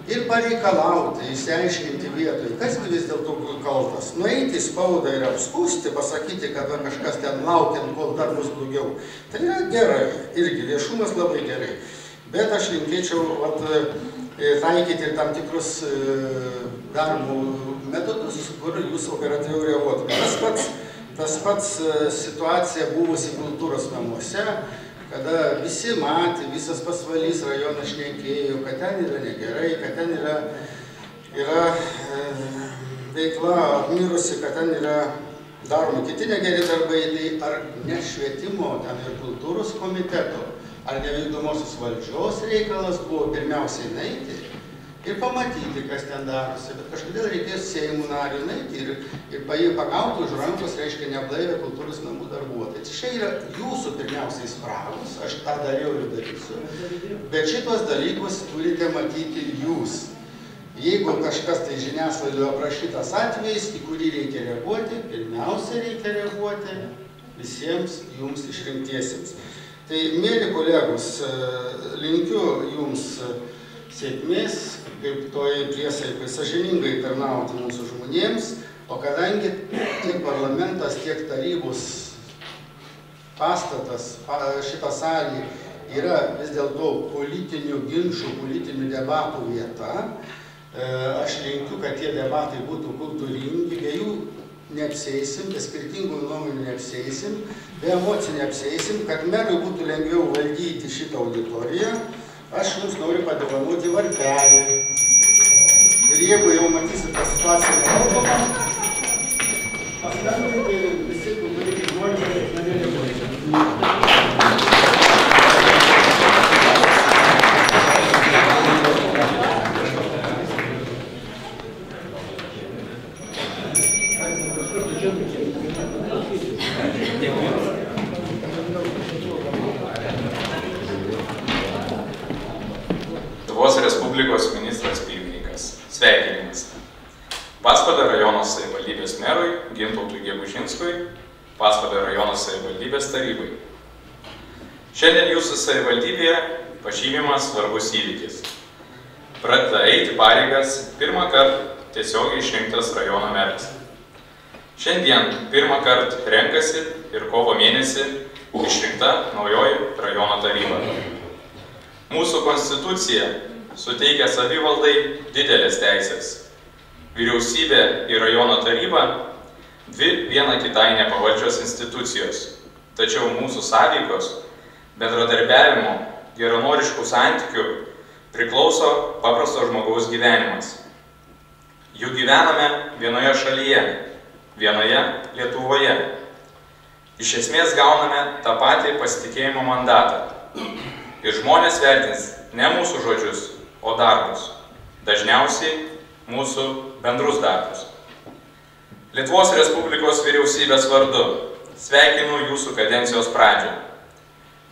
ir pareikalauti, išsiaiškinti vietoje, kas vis dėlto kaltas. Nueiti į spaudą ir apskūsti, pasakyti, kad kažkas ten laukiant, kol dar bus blogiau. Tai yra gerai, irgi viešumas labai gerai. Bet aš linkėčiau taikyti ir tam tikrus darbo metodus, kur jūs operatyviau reaguotumėte. Tas pats situacija buvusi kultūros namuose, kada visi matė, visas pasvalys rajonas šnekėjo, kad ten yra negerai, kad ten yra veikla apmirusi, kad ten yra daromi kiti negeri darbai, tai ar ne švietimo, ten ir kultūros komiteto, ar nevykdomosios valdžios reikalas buvo pirmiausiai naiti ir pamatyti, kas ten darosi, bet kažkodėl reikės Seimo narių naiti ir pagauti už rankos, reiškia neblaivę kultūros namų darbuotojai. Čia yra jūsų pirmiausiai spragos, aš tą dariau ir darysiu, bet šitos dalykus turite matyti jūs. Jeigu kažkas tai žiniasklaidoje aprašytas atvejais, į kurį reikia reaguoti, pirmiausia reikia reaguoti visiems jums išrinktiesiems. Tai, mėly kolegos, linkiu jums sėkmės, kaip toj priesaikai sąžiningai tarnauti mūsų žmonėms, o kadangi tiek parlamentas, tiek tarybos pastatas, šita salė yra vis dėlto politinių ginčų, politinių debatų vieta, aš linkiu, kad tie debatai būtų kultūringi, be jų neapseisim, be skirtingų nuomonių neapseisim, be emocijų neapseisim, kad merui būtų lengviau valdyti šitą auditoriją, aš jums noriu padovanoti varpelį. Ir jeigu jau matysit tą situaciją nekalbamą, paskambinkite visi, kurie žmonės norėjo. Lietuvos Respublikos ministras pirmininkas. Sveikinimas. Pasvalio rajono savivaldybės merui Gintautui Gegužinskui, Pasvalio rajono savivaldybės tarybai. Šiandien jūsų savivaldybėje pažymimas svarbus įvykis. Pradeda eiti pareigas pirmą kartą tiesiogiai išrinktas rajono meras. Šiandien pirmą kartą renkasi ir kovo mėnesį išrinkta naujoji rajono taryba. Mūsų konstitucija suteikia savivaldai didelės teisės. Vyriausybė ir rajono taryba dvi viena kitai nepavaldžios institucijos, tačiau mūsų sąveikos, bendradarbiavimo, geranoriškų santykių priklauso paprasto žmogaus gyvenimas. Juk gyvename vienoje šalyje, vienoje Lietuvoje. Iš esmės gauname tą patį pasitikėjimo mandatą. Ir žmonės vertins ne mūsų žodžius, o darbus. Dažniausiai mūsų bendrus darbus. Lietuvos Respublikos vyriausybės vardu sveikinu jūsų kadencijos pradžią.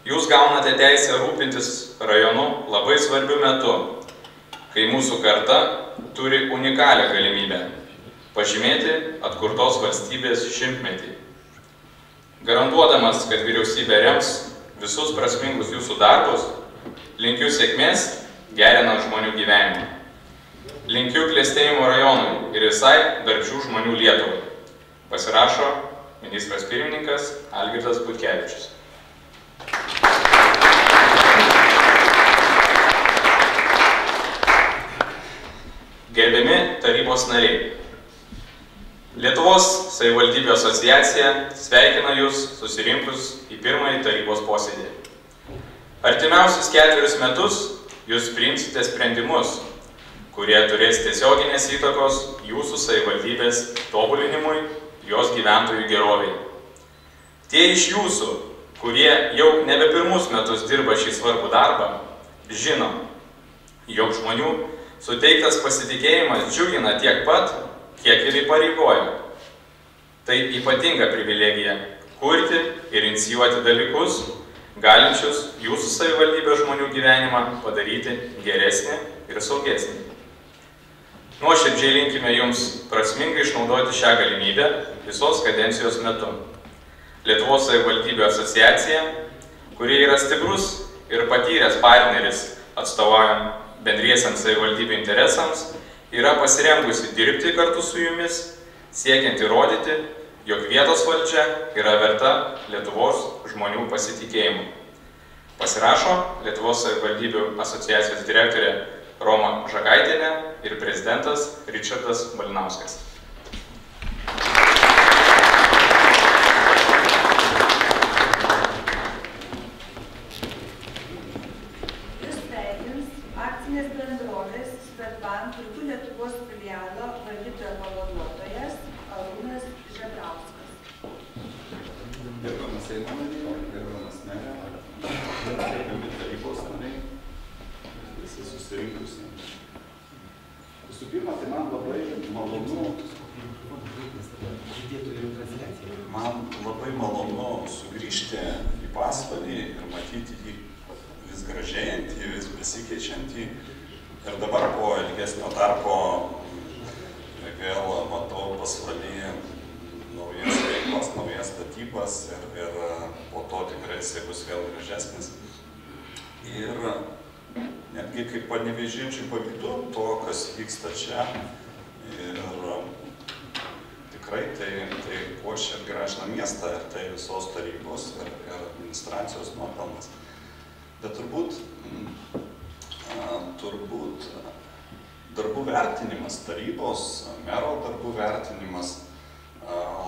Jūs gaunate teisę rūpintis rajonu labai svarbiu metu, kai mūsų karta turi unikalią galimybę pažymėti atkurtos valstybės šimtmetį. Garantuodamas, kad vyriausybė rems visus prasmingus jūsų darbus, linkiu sėkmės, gerinant žmonių gyvenimą. Linkiu klestėjimo rajonui ir visai darbščių žmonių Lietuvai. Pasirašo ministras pirmininkas Algirdas Butkevičius. Gerbiami tarybos nariai, Lietuvos savivaldybių asociacija sveikina Jūs susirinkus į pirmąjį tarybos posėdį. Artimiausius 4 metus Jūs priimsite sprendimus, kurie turės tiesioginės įtakos Jūsų savivaldybės tobulinimui, jos gyventojų geroviai. Tie iš Jūsų, kurie jau nebe pirmus metus dirba šį svarbų darbą, žino, jog žmonių suteiktas pasitikėjimas džiugina tiek pat, kiek ir įpareigoja. Tai ypatinga privilegija kurti ir inicijuoti dalykus, galinčius Jūsų savivaldybės žmonių gyvenimą padaryti geresnį ir saugesnį. Nuoširdžiai linkime Jums prasmingai išnaudoti šią galimybę visos kadencijos metu. Lietuvos savivaldybių asociacija, kurie yra stiprus ir patyręs partneris atstovaujant bendriesiams savivaldybių interesams, yra pasirengusi dirbti kartu su Jumis, siekiant įrodyti, jog vietos valdžia yra verta Lietuvos žmonių pasitikėjimų. Pasirašo Lietuvos savivaldybių asociacijos direktorė Roma Žagaitienė ir prezidentas Ričardas Malinauskas. Jūs sveikins akcinės bendrovės Swedbank Rytų Lietuvos filialo valdytojo pavaduotojas Arūnas Žebrauskas. Gerbiamas Seimo nariai, gerbiamas merė, gerbiami tarybos nariai, visi susirinkusi. Visų pirma, tai man labai malonu sugrįžti į Pasvalį ir matyti jį vis gražėjantį, vis besikeičiantį. Ir dabar po ilgesnio tarpo vėl matau Pasvalyje naujas veiklas, naujas statybas ir po to tikrai jisai bus vėl gražesnis. Ir netgi kaip panevėžiečių pavydu to, kas vyksta čia. Ir tikrai tai puošia ir gražina miestą, ir tai visos tarybos ir administracijos nuopelnas. Bet turbūt darbų vertinimas, tarybos, mero darbų vertinimas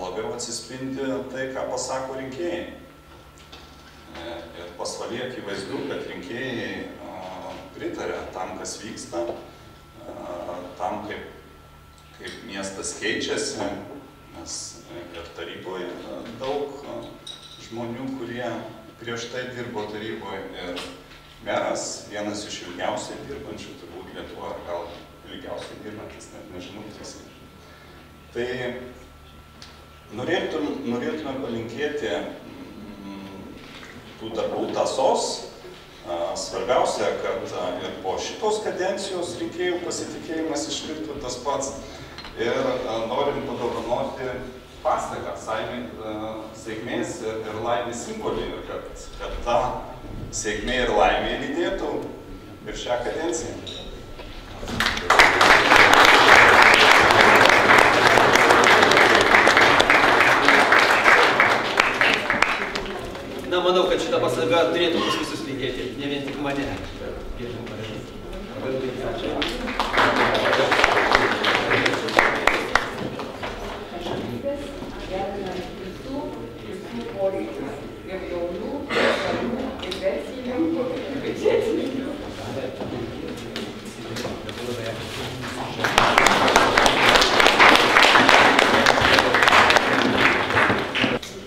labiau atsispindi tai, ką pasako rinkėjai. Ir Pasvalyje akivaizdu, kad rinkėjai pritarė tam, kas vyksta, tam, kaip miestas keičiasi, nes ir taryboje daug žmonių, kurie prieš tai dirbo taryboje, ir meras, vienas iš ilgiausiai dirbančių, turbūt Lietuvoje, ar gal ilgiausiai dirbantis, net nežinau tiksliai. Tai norėtume palinkėti tų darbų tąsos. Svarbiausia, kad ir po šitos kadencijos rinkėjų pasitikėjimas išliktų tas pats. Ir norim padovanoti pastatą, sėkmės ir laimės simbolį, ir kad ta sėkmė ir laimė lydėtų ir šią kadenciją. Na, manau, kad šitą pasaga turėtų mus visus lydėti, ne vien tik mane.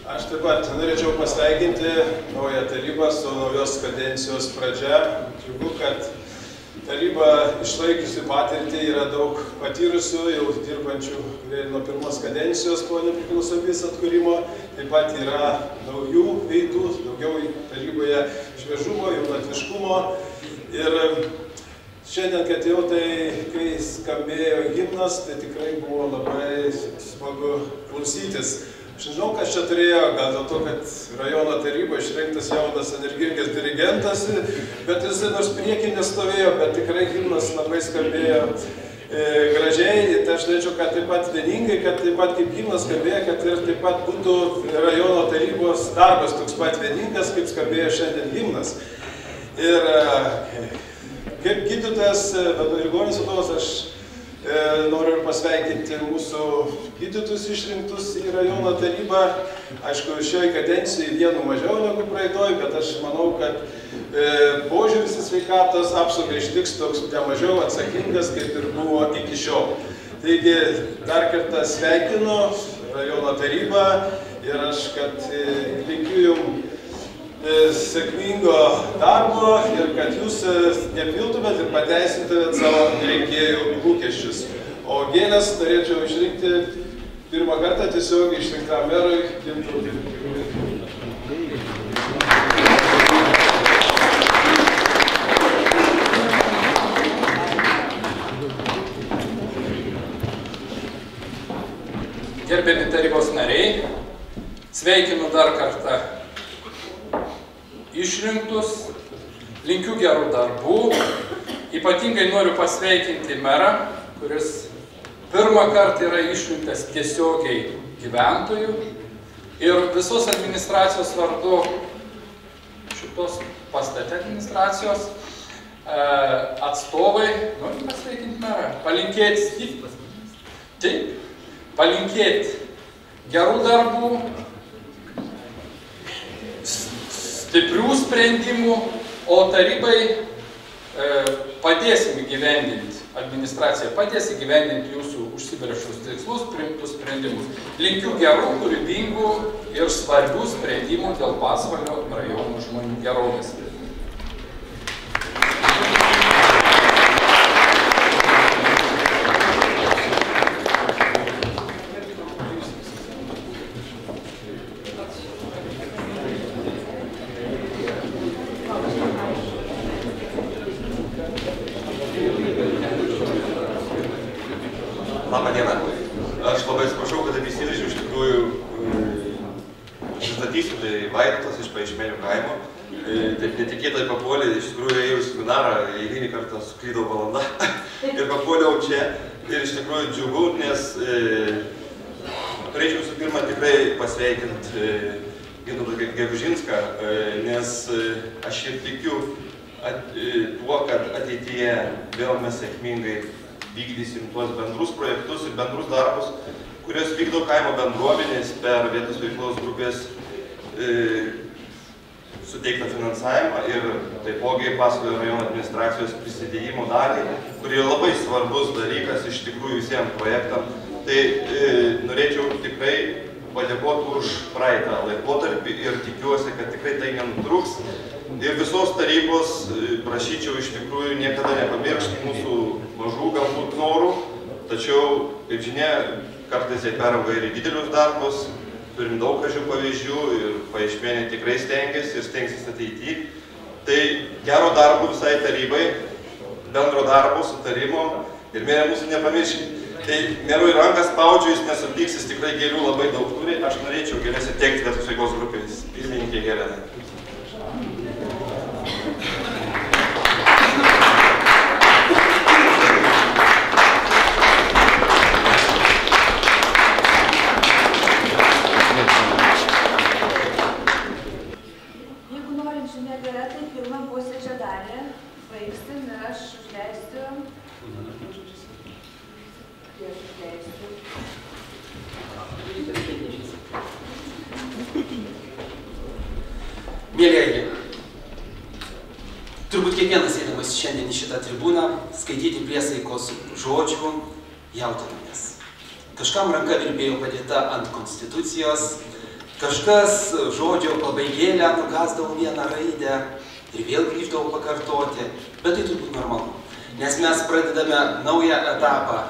Aš taip pat norėčiau pasveikinti naują tarybą su naujos kadencijos pradžia. Džiugu, kad taryba išlaikiusi patirtį, yra daug patyrusių, jau dirbančių nuo pirmos kadencijos po nepriklausomybės atkūrimo. Taip pat yra naujų veidų, daugiau taryboje šviežumo, jaunatviškumo. Ir šiandien, kad jau tai, kai skambėjo himnas, tai tikrai buvo labai smagu klausytis. Aš nežinau, kas čia turėjo, gal dėl to, kad rajono taryba išrinktas jaunas energingas dirigentas, bet jisai nors prieky nestovėjo, bet tikrai himnas labai skambėjo gražiai. Tai aš norėčiau, kad taip pat vieningai, kad taip pat kaip himnas skambėjo, kad ir taip pat būtų rajono tarybos darbas toks pat vieningas, kaip skambėjo šiandien himnas. Ir kaip gydytojas, ligoninės vadovas, aš Noriu pasveikinti mūsų gydytus išrinktus į rajono tarybą. Aišku, šioje kadencijoje vienu mažiau negu praeitoj, bet aš manau, kad požiūris į sveikatos apsaugą išliks toks nemažiau atsakingas, kaip ir buvo iki šiol. Taigi, dar kartą sveikinu rajono tarybą ir aš, kad linkiu jums sėkmingo darbo ir kad jūs nepiltumėt ir pateisintumėt savo rinkėjų lūkesčius. O gėles norėčiau išrinkti pirmą kartą tiesiog išrinktam merui Gintautui. Gerbiami tarybos nariai, sveikinu dar kartą išrinktus, linkiu gerų darbų, ypatingai noriu pasveikinti merą, kuris pirmą kartą yra išrinktas tiesiogiai gyventojų ir visos administracijos vardu, šitos pastate administracijos atstovai, noriu pasveikinti merą, palinkėti gerų darbų, stiprių sprendimų, o tarybai padėsim įgyvendinti, administracija padės įgyvendinti jūsų užsibrėžtus tikslus, priimtus sprendimus. Linkiu gerų, kūrybingų ir svarbių sprendimų dėl Pasvalio rajono žmonių gerovės. Labą dieną. Aš labai atsiprašau, kad įsiveržiu, iš tikrųjų pristatysiu, tai Vaidotas iš Paišmėnių kaimo. Taip netikėtai papuolė, iš tikrųjų ėjau į seminarą, eilinį kartą suklydau valandą ir papuoliau čia. Ir iš tikrųjų džiugu, nes turėčiau visų pirma tikrai pasveikinti Gintautą Gegužinską, nes aš ir tikiu tuo, kad ateityje vėl mes sėkmingai vykdysim tuos bendrus projektus ir bendrus darbus, kurios vykdo kaimo bendruomenės per vietos veiklos grupės suteiktą finansavimą ir taipogi Pasvalio rajono administracijos prisidėjimo dalį, kuri yra labai svarbus dalykas iš tikrųjų visiems projektam. Tai norėčiau tikrai padėkoti už praeitą laikotarpį ir tikiuosi, kad tikrai tai nenutruks. Ir visos tarybos prašyčiau iš tikrųjų niekada nepamiršti mūsų mažų galbūt norų, tačiau, kaip žinia, kartais jie perauga ir į didelius darbus, turim daug gražių pavyzdžių ir Paišmėnė tikrai stengiasi ir stengsis ateityje. Tai gero darbo visai tarybai, bendro darbo, sutarimo ir merė mūsų nepamirškit. Tai merui rankas spaudžiu, jis nesupyks, jis tikrai gėlių labai daug turi, aš norėčiau gėlės įteikti vietos veiklos grupės pirmininkė Helenai. Mėlėjai, turbūt kiekvienas eidamas šiandien į šitą tribūną skaityti priesaikos žodžių jautinamės. Kažkam ranka virpėjo padėta ant konstitucijos, kažkas žodžio pabaigėlę nugasdavo vieną raidę ir vėl grįždavo pakartoti, bet tai turbūt normalu, nes mes pradedame naują etapą,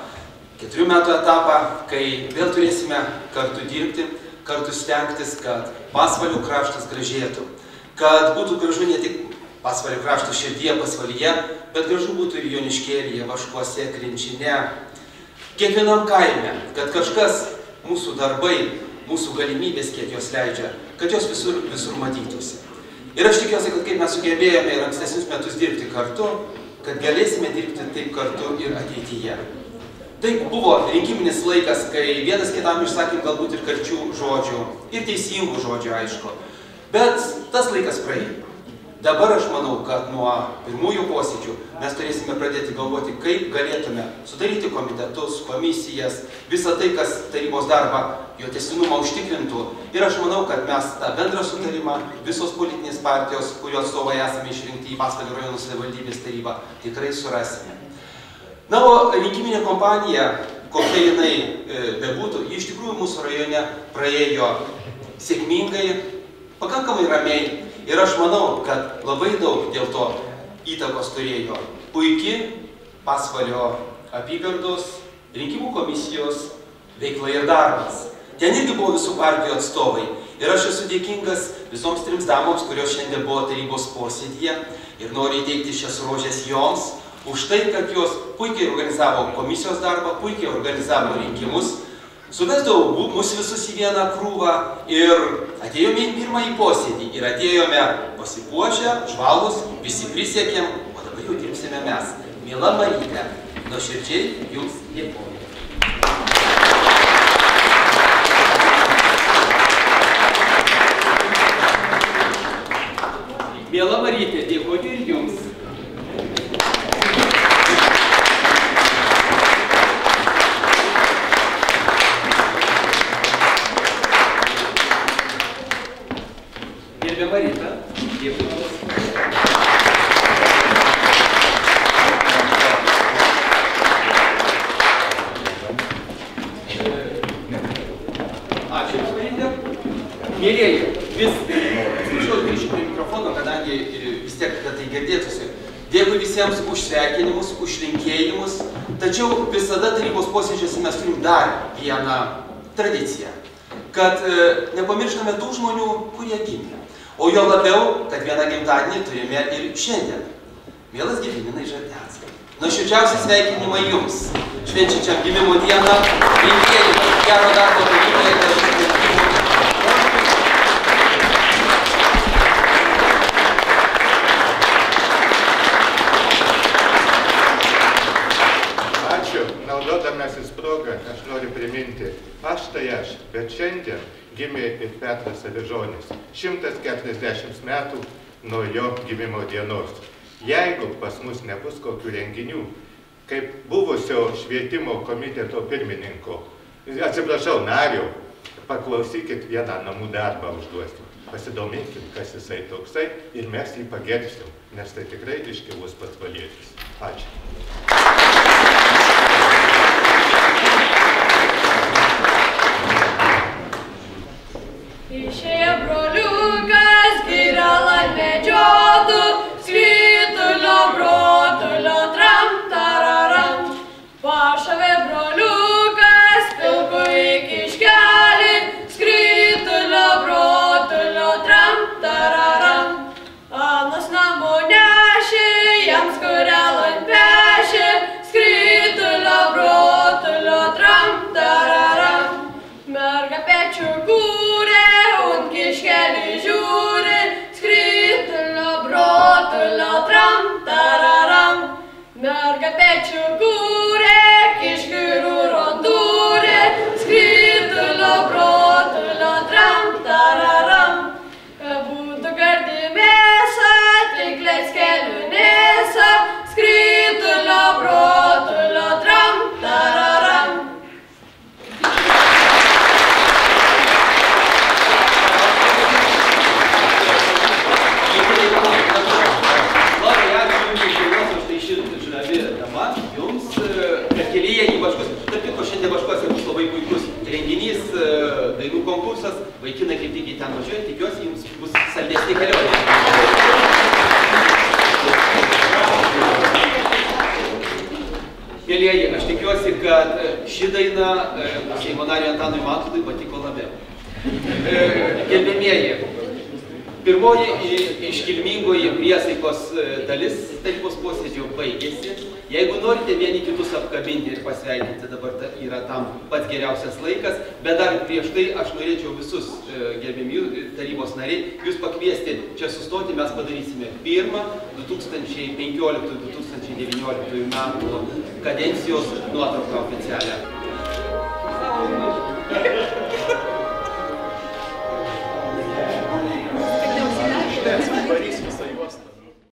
4 metų etapą, kai vėl turėsime kartu dirbti, kartu stengtis, kad Pasvalio kraštas gražėtų. Kad būtų gražu ne tik Pasvalio krašto širdyje, Pasvalyje, bet gražu būtų ir Joniškėlyje, Vaškuose, Krinčine, kiekvienam kaime, kad kažkas, mūsų darbai, mūsų galimybės, kiek jos leidžia, kad jos visur matytųsi. Ir aš tikiuosi, kad kaip mes sugebėjome ir ankstesnius metus dirbti kartu, kad galėsime dirbti taip kartu ir ateityje. Tai buvo rinkiminis laikas, kai vienas kitam išsakėm galbūt ir karčių žodžių, ir teisingų žodžių, aišku. Bet tas laikas praėjo. Dabar aš manau, kad nuo pirmųjų posėdžių mes turėsime pradėti galvoti, kaip galėtume sudaryti komitetus, komisijas, visą tai, kas tarybos darbą, jo tęstinumą užtikrintų. Ir aš manau, kad mes tą bendrą sutarimą, visos politinės partijos, kurios atstovai esame išrinkti į Pasvalio rajono savivaldybės tarybą, tikrai surasime. Na, o rinkiminė kompanija, kokia jinai bebūtų, ji iš tikrųjų mūsų rajone praėjo sėkmingai, pakankamai ramiai. Ir aš manau, kad labai daug dėl to įtakos turėjo puikiai Pasvalio apygardos rinkimų komisijos veikla ir darbas. Ten irgi buvo visų partijų atstovai. Ir aš esu dėkingas visoms 3 damoms, kurios šiandien buvo tarybos posėdyje. Ir noriu įteikti šias rožės joms už tai, kad jos puikiai organizavo komisijos darbą, puikiai organizavo rinkimus, suvesdavo mus visus į vieną krūvą ir atėjome į pirmąjį posėdį ir atėjome pasipuošę, žvalūs, visi prisiekėm, o dabar jau dirbsime mes. Miela Maryte, nuoširdžiai jums dėkoju. Miela Maryte, dėkoju ir jums. Gerbiama Rita, dėkui. Ačiū Jums, Marita. Mėlieji, atsiprašau, grįšiu prie mikrofono, kadangi vis tiek, kad tai girdėtųsi. Dėkui visiems už sveikinimus, už linkėjimus, tačiau visada tarybos posėdžiuose mes turim dar vieną tradiciją, kad nepamirštame tų žmonių, kurie gimė. O jo labiau, kad vieną gimtadienį turime ir šiandien. Mielas Gediminai Žardenskai, nuoširdžiausi sveikinimai jums, švenčiančiam gimimo dieną, linkėjimai, gero darbo taryboje, Ačiū. Naudodamasis progą, aš noriu priminti, aš tai aš, bet šiandien gimė ir Petras Avižonis, 140 metų nuo jo gimimo dienos. Jeigu pas mus nebus kokių renginių, kaip buvusio švietimo komiteto pirmininko, atsiprašau, nario, paklausykit vieną namų darbą užduosiu. Pasidomėkit, kas jisai toksai ir mes jį pagerbsim, nes tai tikrai iškilus pasvalietis. Ačiū. Išėjo broliukas, giralą medžiotų, skritulio brotulio tram tararam. Pašavė broliukas, pilku į kiškelį, skritulio brotulio tram tararam. Anas namo nešė, jam skurelą pešė, skritulio brotulio tram tararam. Merga pečių kūrė, kiškelį žiūri, skritulio brotulio tram tararam. Merga pečių kūrė, kiškių rondūrė, skritulio brotulio tram tararam. Būtų gardi mėsa, tikliais kelių nėsa, skritulio brotulio tram tararam. Jums, kad kelyje į Baškos, tarp kitko šiandien Baškose bus labai puikus renginys, dainų konkursas, vaikinai kaip tik į ten važiuoja, tikiuosi jums bus saldesnė kelionė. Mėlieji, aš tikiuosi, kad ši daina Seimo nariui Antanui Matului patiko labiau. Gerbėmieji, pirmoji iškilmingoji priesaikos dalis tarybos posėdžio baigėsi. Jeigu norite vieni kitus apkabinti ir pasveikinti, dabar yra tam pats geriausias laikas, bet dar prieš tai aš norėčiau visus gerbiami tarybos nariai jūs pakviesti čia sustoti, mes padarysime pirmą 2015-2019 metų kadencijos nuotrauką oficialią. Paryžius.